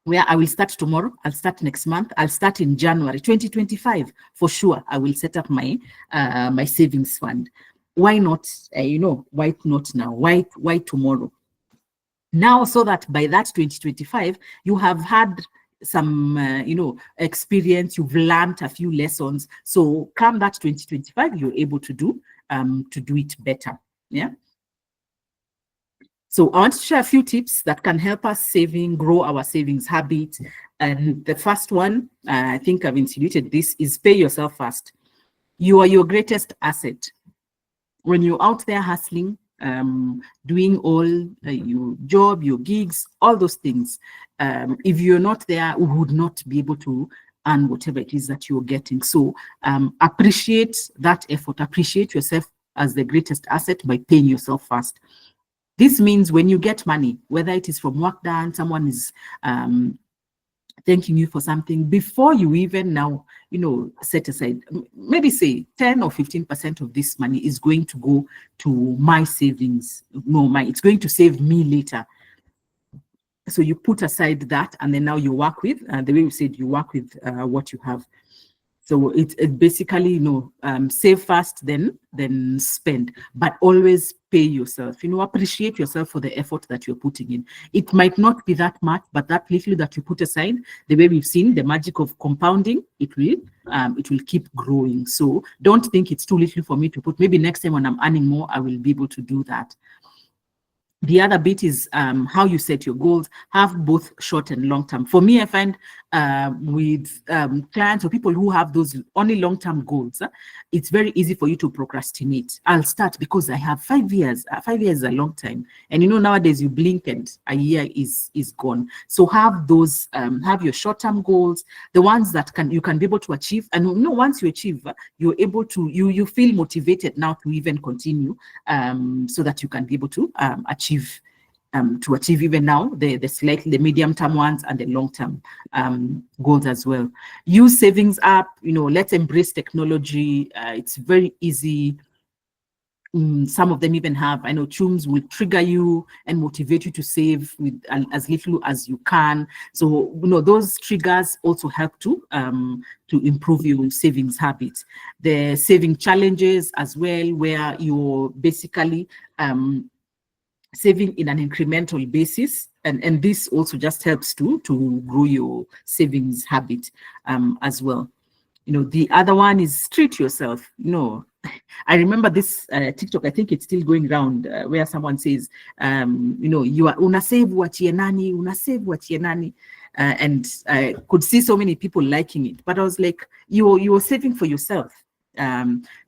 where I will start tomorrow, I'll start next month, I'll start in January 2025 for sure. I will set up my my savings fund. Why not? Why not now? Why tomorrow? Now, so that by that 2025, you have had some experience, you've learned a few lessons. So come that 2025, you're able to do it better. Yeah. So I want to share a few tips that can help us grow our savings habit. And the first one, I think I've introduced this, is pay yourself first. You are your greatest asset. When you're out there hustling, doing all your job, your gigs, all those things, if you're not there, we would not be able to earn whatever it is that you're getting. So appreciate that effort, appreciate yourself as the greatest asset by paying yourself first. This means when you get money, whether it is from work done, someone is thanking you for something, before you even now, set aside, maybe say 10 or 15% of this money is going to go to my savings. No, it's going to save me later. So you put aside that, and then now you work with, the way we said, you work with what you have. So it basically, save fast, then spend, but always pay yourself. Appreciate yourself for the effort that you're putting in. It might not be that much, but that little that you put aside, the way we've seen the magic of compounding, it will keep growing. So don't think it's too little for me to put. Maybe next time when I'm earning more, I will be able to do that. The other bit is how you set your goals. Have both short and long term. For me, I find with clients or people who have those only long term goals, it's very easy for you to procrastinate. I'll start because I have 5 years. 5 years is a long time, and nowadays you blink and a year is gone. So have those, have your short term goals, the ones that you can be able to achieve, and once you achieve, you're able to you feel motivated now to even continue, so that you can be able to achieve even now the medium term ones and the long term goals as well. Use savings app. Let's embrace technology. It's very easy. Some of them even have, I know, Chums will trigger you and motivate you to save with as little as you can. So those triggers also help to improve your savings habits. The saving challenges as well, where you're basically saving in an incremental basis, and this also just helps to grow your savings habit as well. The other one is treat yourself. I remember this TikTok, I think it's still going around, where someone says, you are una save wachie nani, and I could see so many people liking it, but I was like, you're saving for yourself.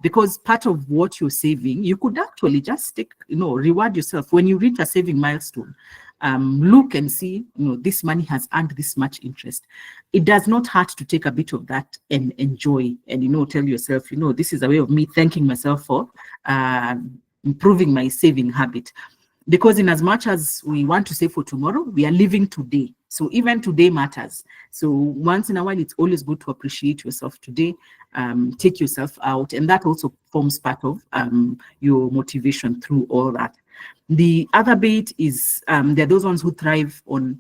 Because part of what you're saving, you could actually just reward yourself when you reach a saving milestone. Look and see, this money has earned this much interest. It does not hurt to take a bit of that and enjoy, and tell yourself, this is a way of me thanking myself for improving my saving habit. Because in as much as we want to save for tomorrow, we are living today. So even today matters. So once in a while, it's always good to appreciate yourself today, take yourself out. And that also forms part of your motivation through all that. The other bit is there are those ones who thrive on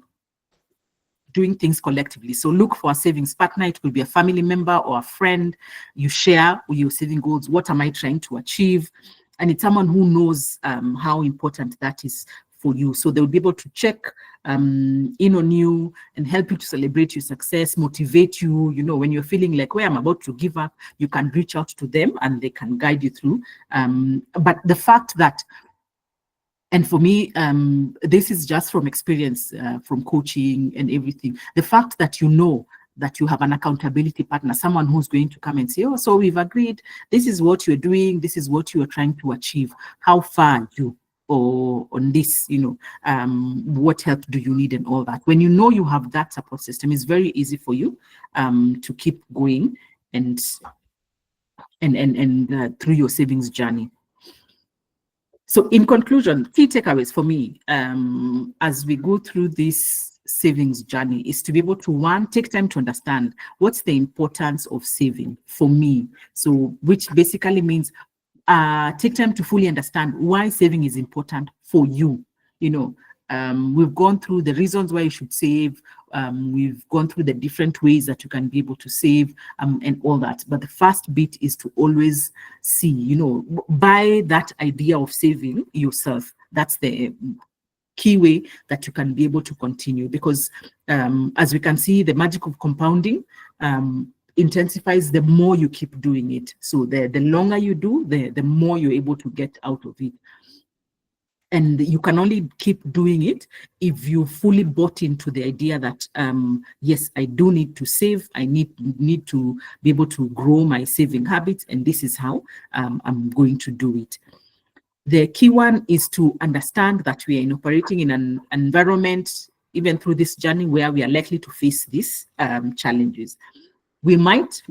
doing things collectively. So look for a savings partner. It could be a family member or a friend. You share your saving goals. What am I trying to achieve? And it's someone who knows how important that is for you. So they'll be able to check in on you and help you to celebrate your success, motivate you. When you're feeling like, I'm about to give up, you can reach out to them and they can guide you through. But the fact that, and for me, this is just from experience, from coaching and everything, the fact that that you have an accountability partner, someone who's going to come and say, so we've agreed, this is what you're doing, this is what you are trying to achieve. How far are you on this? What help do you need and all that? When you have that support system, it's very easy for you to keep going and through your savings journey. So in conclusion, key takeaways for me, as we go through this savings journey is to be able to, one, take time to understand what's the importance of saving for me. So, which basically means take time to fully understand why saving is important for you. You know, we've gone through the reasons why you should save. We've gone through the different ways that you can be able to save and all that. But the first bit is to always see, you know, by that idea of saving yourself. That's the key way that you can be able to continue, because as we can see, the magic of compounding intensifies the more you keep doing it. So the longer you do, the more you're able to get out of it. And you can only keep doing it if you fully bought into the idea that yes, I do need to save. I need to be able to grow my saving habits, and this is how I'm going to do it. The key one is to understand that we are operating in an environment, even through this journey, where we are likely to face these challenges. We might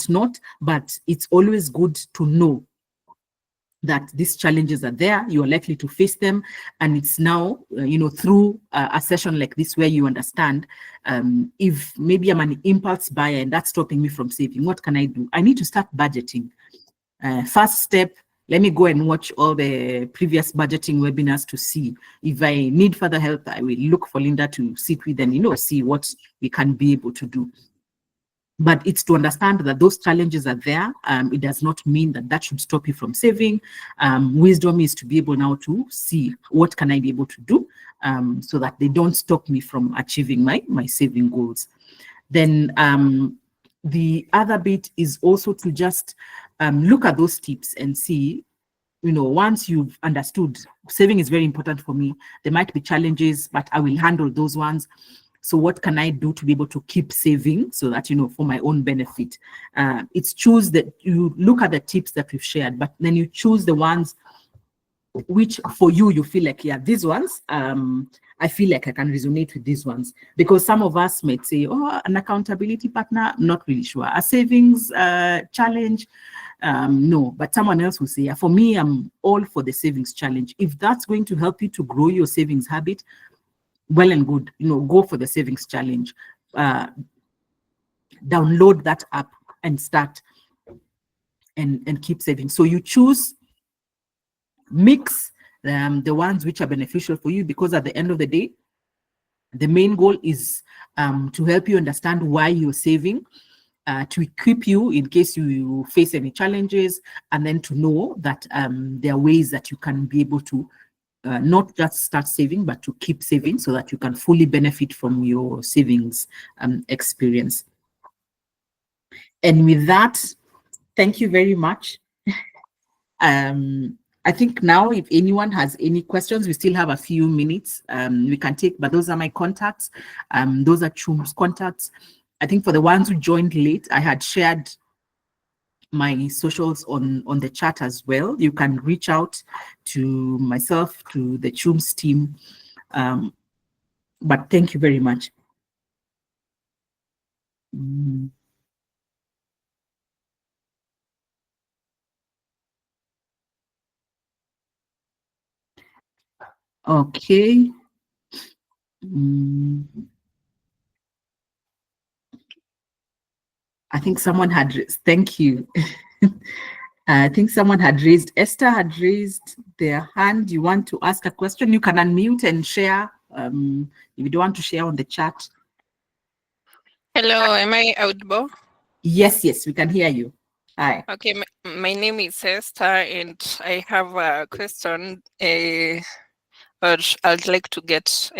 not, but it's always good to know that these challenges are there. You are likely to face them, and it's now, through a session like this where you understand if maybe I'm an impulse buyer and that's stopping me from saving, what can I do? I need to start budgeting. First step, let me go and watch all the previous budgeting webinars to see if I need further help. I will look for Linda to sit with and see what we can be able to do. But it's to understand that those challenges are there. It does not mean that should stop you from saving. Wisdom is to be able now to see what can I be able to do so that they don't stop me from achieving my saving goals. Then the other bit is also to just look at those tips and see, once you've understood saving is very important for me, there might be challenges, but I will handle those ones. So what can I do to be able to keep saving so that, for my own benefit? It's choose that you look at the tips that we've shared, but then you choose the ones which for you feel like, yeah, these ones, I feel like I can resonate with these ones. Because some of us might say, oh, an accountability partner, not really sure. A savings challenge, no. But someone else will say, yeah, for me, I'm all for the savings challenge. If that's going to help you to grow your savings habit, well and good, go for the savings challenge. Download that app and start and keep saving. So you choose, mix the ones which are beneficial for you, because at the end of the day, the main goal is to help you understand why you're saving, to equip you in case you face any challenges, and then to know that there are ways that you can be able to not just start saving, but to keep saving so that you can fully benefit from your savings experience. And with that, thank you very much. I think now if anyone has any questions, we still have a few minutes we can take, but those are my contacts. Those are Chum's contacts. I think for the ones who joined late, I had shared my socials on the chat as well. You can reach out to myself, to the Chum's team. But thank you very much. Okay. I think someone had, thank you. I think someone had raised, Esther had raised their hand. You want to ask a question? You can unmute and share. If you don't want to share on the chat. Hello, am I audible? Yes, we can hear you. Hi. Okay, my name is Esther, and I have a question. But I'd like to get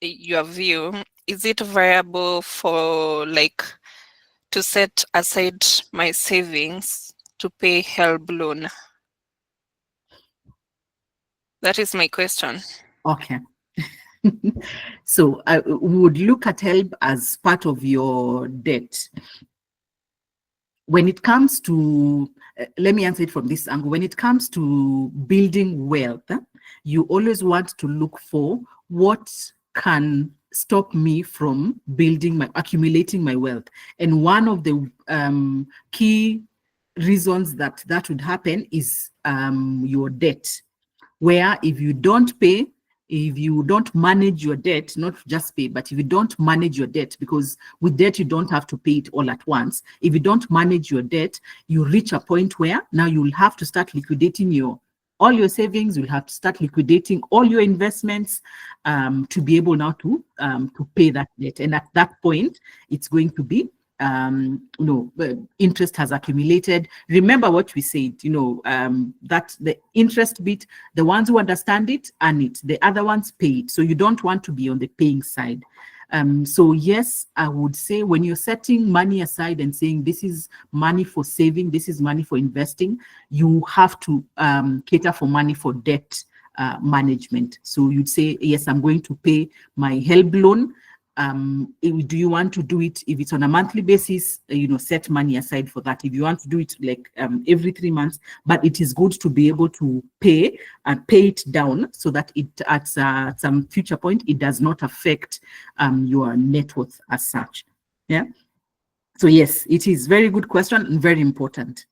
your view. Is it viable for to set aside my savings to pay HELB loan? That is my question. Okay. So I would look at HELB as part of your debt. When it comes to, let me answer it from this angle. When it comes to building wealth, you always want to look for what can stop me from accumulating my wealth. And one of the key reasons that would happen is your debt, where if you don't pay, If you don't manage your debt, not just pay, but if you don't manage your debt, because with debt, you don't have to pay it all at once. If you don't manage your debt, you reach a point where now you'll have to start liquidating all your savings. You'll have to start liquidating all your investments to be able now to pay that debt. And at that point, it's going to be interest has accumulated. Remember what we said, that the interest bit, the ones who understand it earn it, the other ones pay it. So you don't want to be on the paying side. So yes, I would say when you're setting money aside and saying this is money for saving, this is money for investing, you have to cater for money for debt management. So you'd say, yes, I'm going to pay my HELB loan. Do you want to do it if it's on a monthly basis? Set money aside for that. If you want to do it like every 3 months, but it is good to be able to pay it down so that it at some future point it does not affect your net worth as such. Yeah. So yes, it is very good question and very important.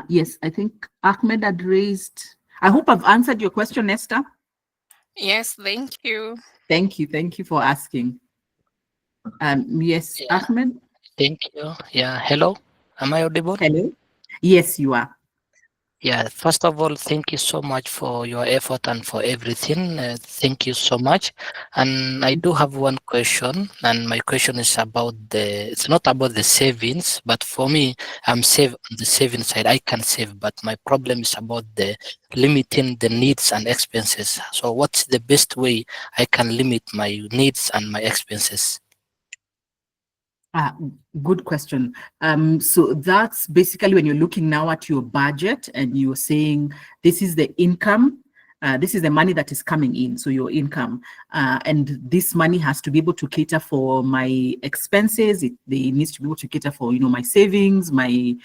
Yes, I think Ahmed had raised. I hope I've answered your question, Esther. Yes, thank you. Thank you for asking. Yes, Yeah, Ahmed. thank you. Yeah, hello. Am I audible? Hello. Yes, you are. Yeah, first of all, thank you so much for your effort and for everything. Thank you so much. And I do have one question, and my question is it's not about the savings, but for me, I'm save on the saving side. I can save, but my problem is about the limiting the needs and expenses. So what's the best way I can limit my needs and my expenses? Good question. So that's basically when you're looking now at your budget and you're saying this is the income, this is the money that is coming in, so your income, and this money has to be able to cater for my expenses. It needs to be able to cater for my savings, my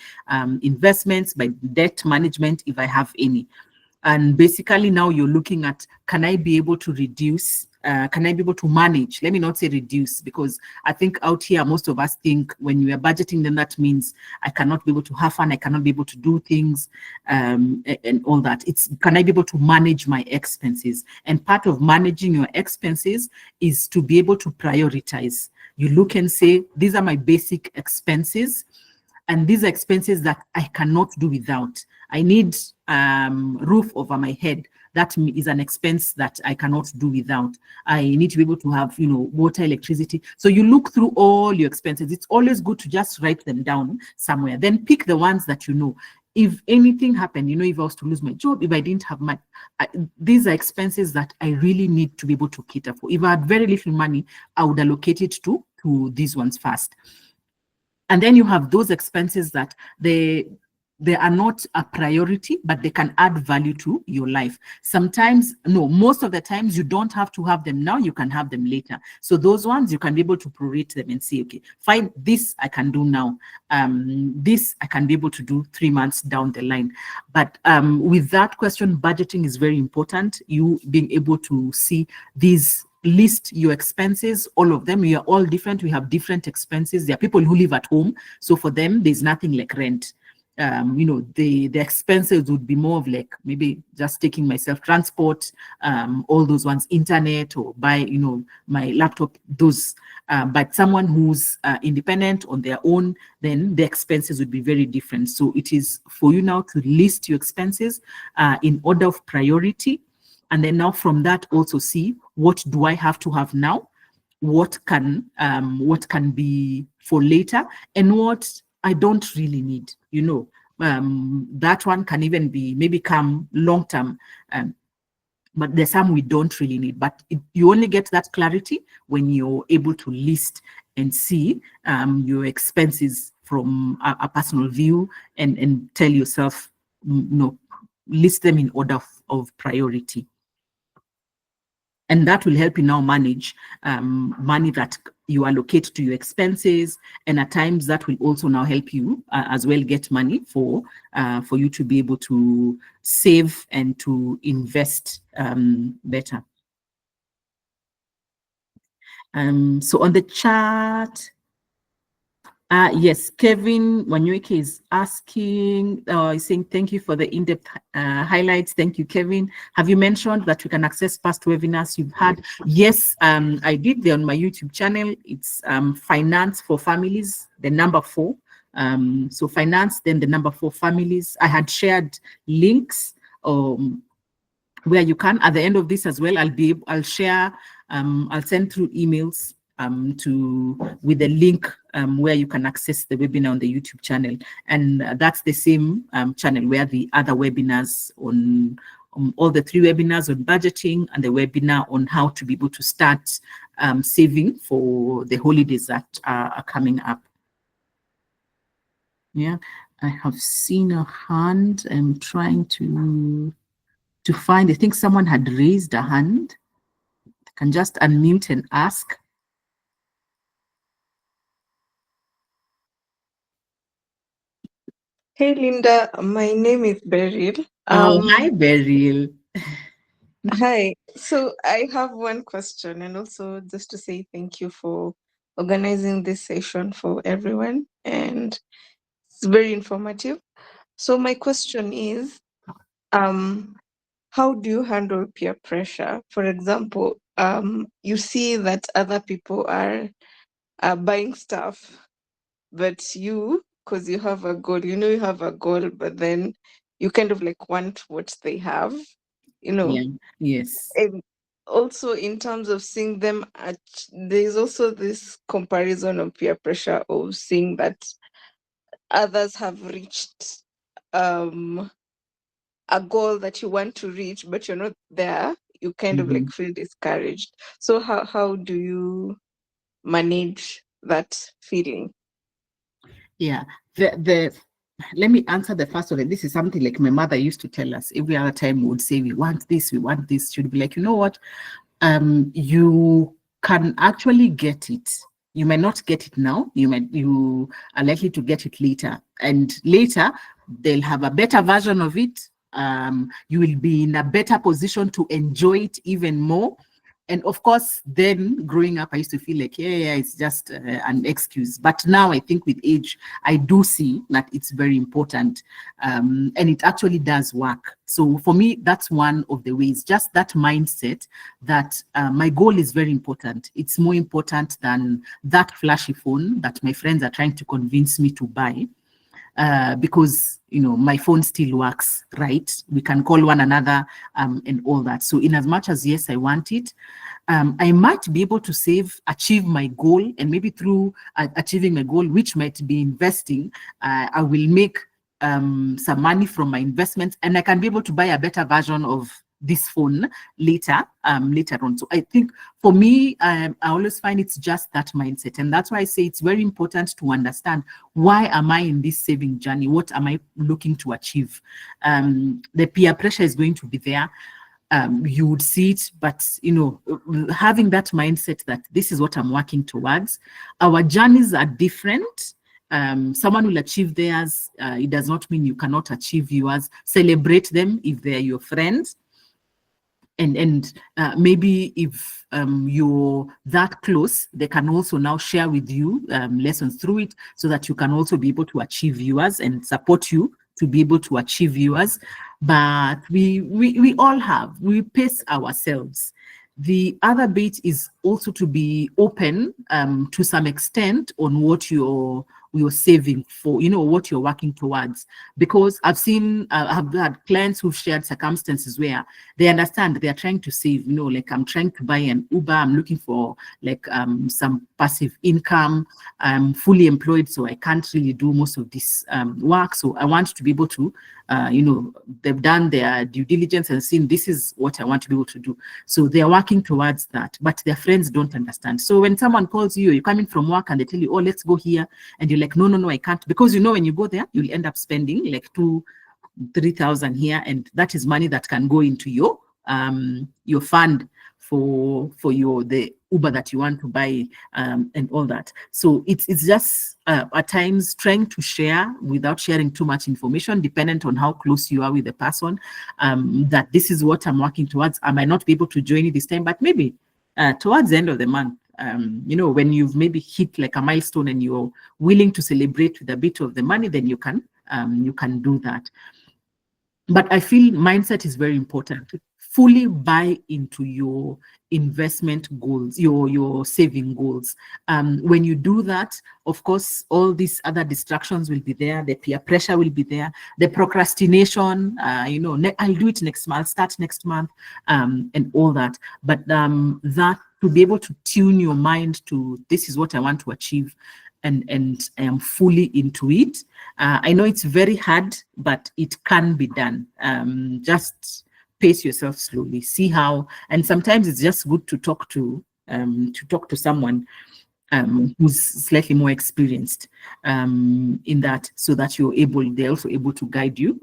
investments, my debt management if I have any. And basically now you're looking at, can I be able to reduce? Can I be able to manage? Let me not say reduce, because I think out here, most of us think when we are budgeting, then that means I cannot be able to have fun, I cannot be able to do things and all that. It's, can I be able to manage my expenses? And part of managing your expenses is to be able to prioritize. You look and say, these are my basic expenses, and these are expenses that I cannot do without. I need roof over my head. That is an expense that I cannot do without. I need to be able to have, water, electricity. So you look through all your expenses. It's always good to just write them down somewhere. Then pick the ones that if anything happened, if I was to lose my job, if I didn't have money, these are expenses that I really need to be able to cater for. If I had very little money, I would allocate it to these ones first. And then you have those expenses that they are not a priority, but they can add value to your life. Sometimes, no, most of the times you don't have to have them now, you can have them later. So those ones, you can be able to prorate them and say, okay, fine, this I can do now. This I can be able to do 3 months down the line. But with that question, budgeting is very important. You being able to see these, list your expenses, all of them. We are all different. We have different expenses. There are people who live at home, so for them there's nothing like rent. The expenses would be more of like maybe just taking myself transport, all those ones, internet, or buy my laptop, those. But someone who's independent on their own, then the expenses would be very different. So it is for you now to list your expenses in order of priority. And then now from that also see, what do I have to have now? What can be for later, and what I don't really need, that one can even be maybe come long term. But there's some we don't really need. But you only get that clarity when you're able to list and see your expenses from a personal view, and tell yourself, list them in order of priority. And that will help you now manage money that you allocate to your expenses. And at times that will also now help you as well get money for you to be able to save and to invest better. So on the chat, Yes, Kevin Wanyuike is asking, he's saying, thank you for the in-depth highlights. Thank you, Kevin. Have you mentioned that we can access past webinars you've had? Yes, I did. They're on my YouTube channel. It's Finance for Families, the number 4. So finance, then the number 4 families. I had shared links where you can. At the end of this as well, I'll share, I'll send through emails with the link where you can access the webinar on the YouTube channel, and that's the same channel where the other webinars on all the 3 webinars on budgeting and the webinar on how to be able to start saving for the holidays that are coming up. Yeah, I have seen a hand. I'm trying to find. I think someone had raised a hand. I can just unmute and ask. Hey, Linda. My name is Beryl. Hi, Beryl. Hi. So I have one question, and also just to say thank you for organizing this session for everyone, and it's very informative. So my question is, how do you handle peer pressure? For example, you see that other people are buying stuff, but you, because you have a goal, you have a goal, but then you kind of like want what they have, Yeah. Yes. And also in terms of seeing them there's also this comparison of peer pressure of seeing that others have reached a goal that you want to reach, but you're not there. You kind of like feel discouraged. So how do you manage that feeling? Yeah. Let me answer the first one. This is something like my mother used to tell us every other time we would say, we want this, we want this. She'd be like, you know what? You can actually get it. You might not get it now. You are likely to get it later. And later, they'll have a better version of it. You will be in a better position to enjoy it even more. And of course, then growing up, I used to feel like, yeah, it's just an excuse. But now I think with age, I do see that it's very important, and it actually does work. So for me, that's one of the ways, just that mindset that my goal is very important. It's more important than that flashy phone that my friends are trying to convince me to buy. Because my phone still works, right? We can call one another and all that. So in as much as yes, I want it, I might be able to achieve my goal, and maybe through achieving my goal, which might be investing, I will make some money from my investments, and I can be able to buy a better version of this phone later on. So I think for me, I always find it's just that mindset, and that's why I say it's very important to understand, why am I in this saving journey? What am I looking to achieve? The peer pressure is going to be there. You would see it, but having that mindset that this is what I'm working towards. Our journeys are different. Someone will achieve theirs. It does not mean you cannot achieve yours. Celebrate them if they're your friends. And maybe if you're that close, they can also now share with you lessons through it, so that you can also be able to achieve yours and support you to be able to achieve yours. But we all pace ourselves. The other bit is also to be open to some extent on what you're saving for, what you're working towards. Because I've had clients who've shared circumstances where they understand they are trying to save, like, I'm trying to buy an Uber, I'm looking for like some passive income, I'm fully employed, so I can't really do most of this work. So I want to be able to, they've done their due diligence and seen this is what I want to be able to do. So they are working towards that, but their friends don't understand. So when someone calls you, you're coming from work and they tell you, oh, let's go here. And you're like, no, I can't. Because when you go there, you'll end up spending like 2,000-3,000 here. And that is money that can go into your fund for the Uber that you want to buy and all that. So it's just at times trying to share without sharing too much information, dependent on how close you are with the person, that this is what I'm working towards. I might not be able to join you this time, but maybe towards the end of the month, when you've maybe hit like a milestone and you're willing to celebrate with a bit of the money, then you can do that. But I feel mindset is very important. Fully buy into your investment goals, your saving goals. When you do that, of course, all these other distractions will be there. The peer pressure will be there. The procrastination, I'll do it next month, I'll start next month, and all that. But that to be able to tune your mind to this is what I want to achieve, and I am fully into it. I know it's very hard, but it can be done. Just pace yourself slowly, see how, and sometimes it's just good to talk to someone who's slightly more experienced in that, so that they're also able to guide you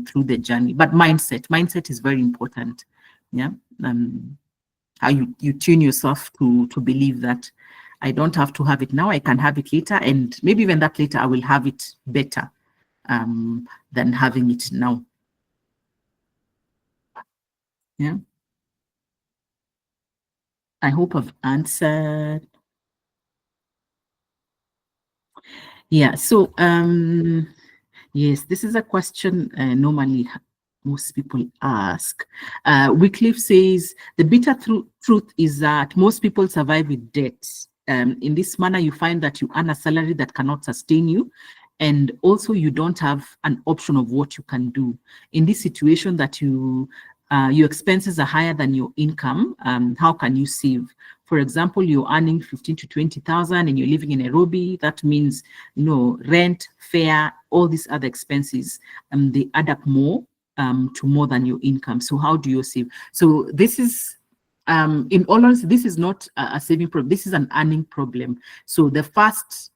through the journey. But mindset is very important. Yeah. How you tune yourself to believe that I don't have to have it now, I can have it later, and maybe even that later I will have it better than having it now. Yeah. I hope I've answered. Yeah, so yes, this is a question normally most people ask. Wycliffe says, the bitter truth is that most people survive with debt. In this manner, you find that you earn a salary that cannot sustain you, and also you don't have an option of what you can do. In this situation that your expenses are higher than your income, how can you save? For example, you're earning 15 to 20,000 and you're living in Nairobi. That means, rent, fare, all these other expenses, they add up more to more than your income. So how do you save? So this is, in all honesty, this is not a saving problem. This is an earning problem. So the first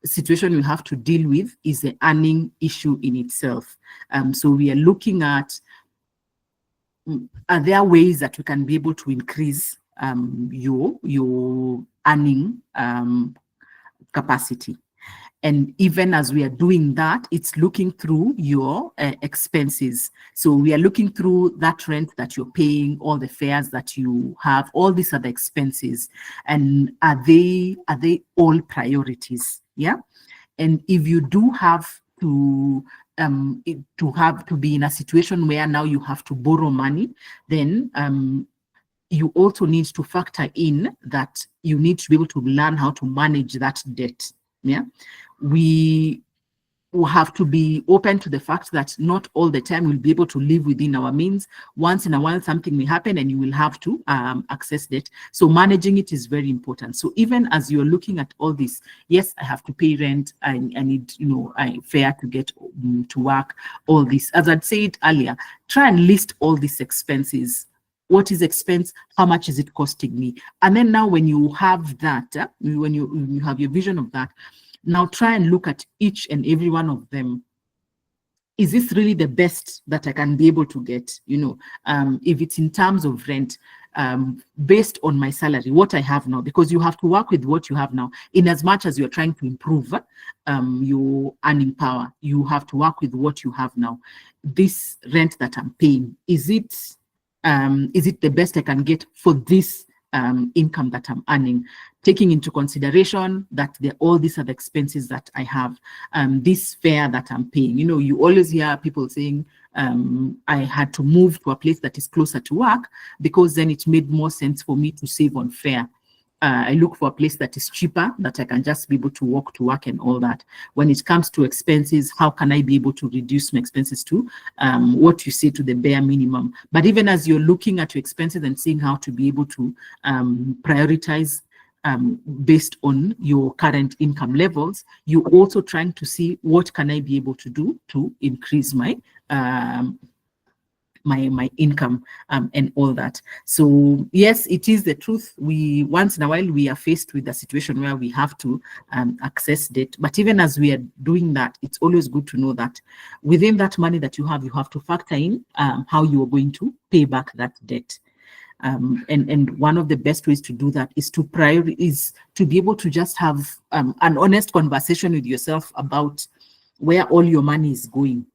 situation we have to deal with is the earning issue in itself. So we are looking at, are there ways that we can be able to increase your earning capacity? And even as we are doing that, it's looking through your expenses. So we are looking through that rent that you're paying, all the fares that you have, all these other expenses, and are they all priorities? Yeah. And if you do have to be in a situation where now you have to borrow money, then you also need to factor in that you need to be able to learn how to manage that debt. Yeah, we will have to be open to the fact that not all the time we'll be able to live within our means. Once in a while, something may happen and you will have to access debt. So managing it is very important. So even as you're looking at all this, yes, I have to pay rent, I need, fare to get to work, all this. As I'd said earlier, try and list all these expenses. What is expense? How much is it costing me? And then now when you have that, when you have your vision of that, now try and look at each and every one of them. Is this really the best that I can be able to get? If it's in terms of rent, based on my salary, what I have now, because you have to work with what you have now. In as much as you're trying to improve your earning power, you have to work with what you have now. This rent that I'm paying, is it the best I can get for this income that I'm earning, taking into consideration that there are all these other expenses that I have, this fare that I'm paying. You always hear people saying, I had to move to a place that is closer to work because then it made more sense for me to save on fare. I look for a place that is cheaper, that I can just be able to walk to work and all that. When it comes to expenses, how can I be able to reduce my expenses to what you say, to the bare minimum? But even as you're looking at your expenses and seeing how to be able to prioritize based on your current income levels, you're also trying to see what can I be able to do to increase my my income and all that. So yes, it is the truth. We once in a while we are faced with a situation where we have to access debt. But even as we are doing that, it's always good to know that within that money that you have to factor in how you are going to pay back that debt. And one of the best ways to do that is to be able to just have an honest conversation with yourself about where all your money is going.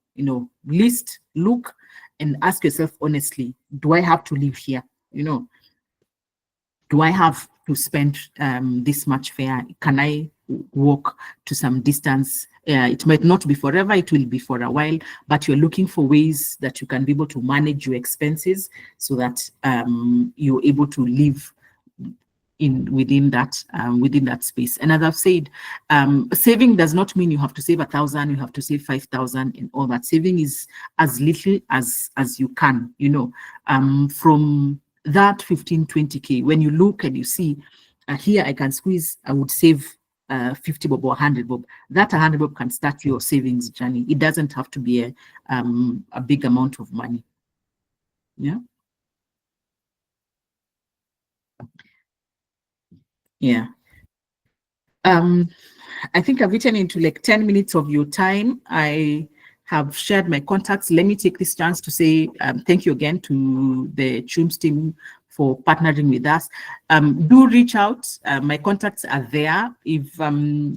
Look and ask yourself honestly, do I have to live here? Do I have to spend this much fare? Can I walk to some distance? It might not be forever, it will be for a while, but you're looking for ways that you can be able to manage your expenses so that you're able to live within that space. And as I've said, saving does not mean you have to save 1,000, you have to save 5,000 and all that. Saving is as little as you can, from that 15, 20K. When you look and you see here I can squeeze, I would save 50 bob or 100 bob. That 100 bob can start your savings journey. It doesn't have to be a big amount of money. Yeah. Yeah. I think I've written into like 10 minutes of your time. I have shared my contacts. Let me take this chance to say thank you again to the Chums team for partnering with us. Do reach out. My contacts are there. If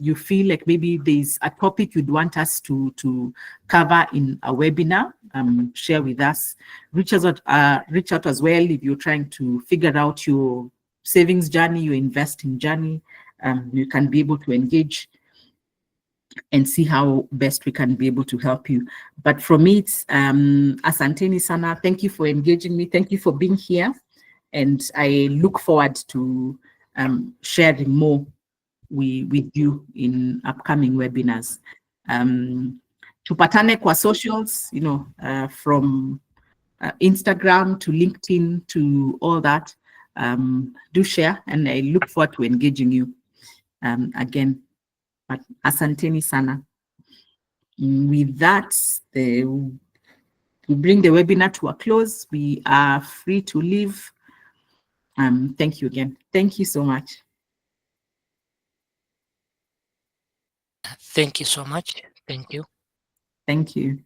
you feel like maybe there's a topic you'd want us to cover in a webinar, share with us. Reach out as well if you're trying to figure out your savings journey, your investing journey. You can be able to engage and see how best we can be able to help you. But for me, it's asanteni sana. Thank you for engaging me. Thank you for being here. And I look forward to sharing more with you in upcoming webinars. Tupatane kwa socials, from Instagram to LinkedIn to all that. Do share, and I look forward to engaging you again. But asanteni sana. With that, we bring the webinar to a close. We are free to leave. Thank you again. Thank you so much. Thank you so much. Thank you. Thank you.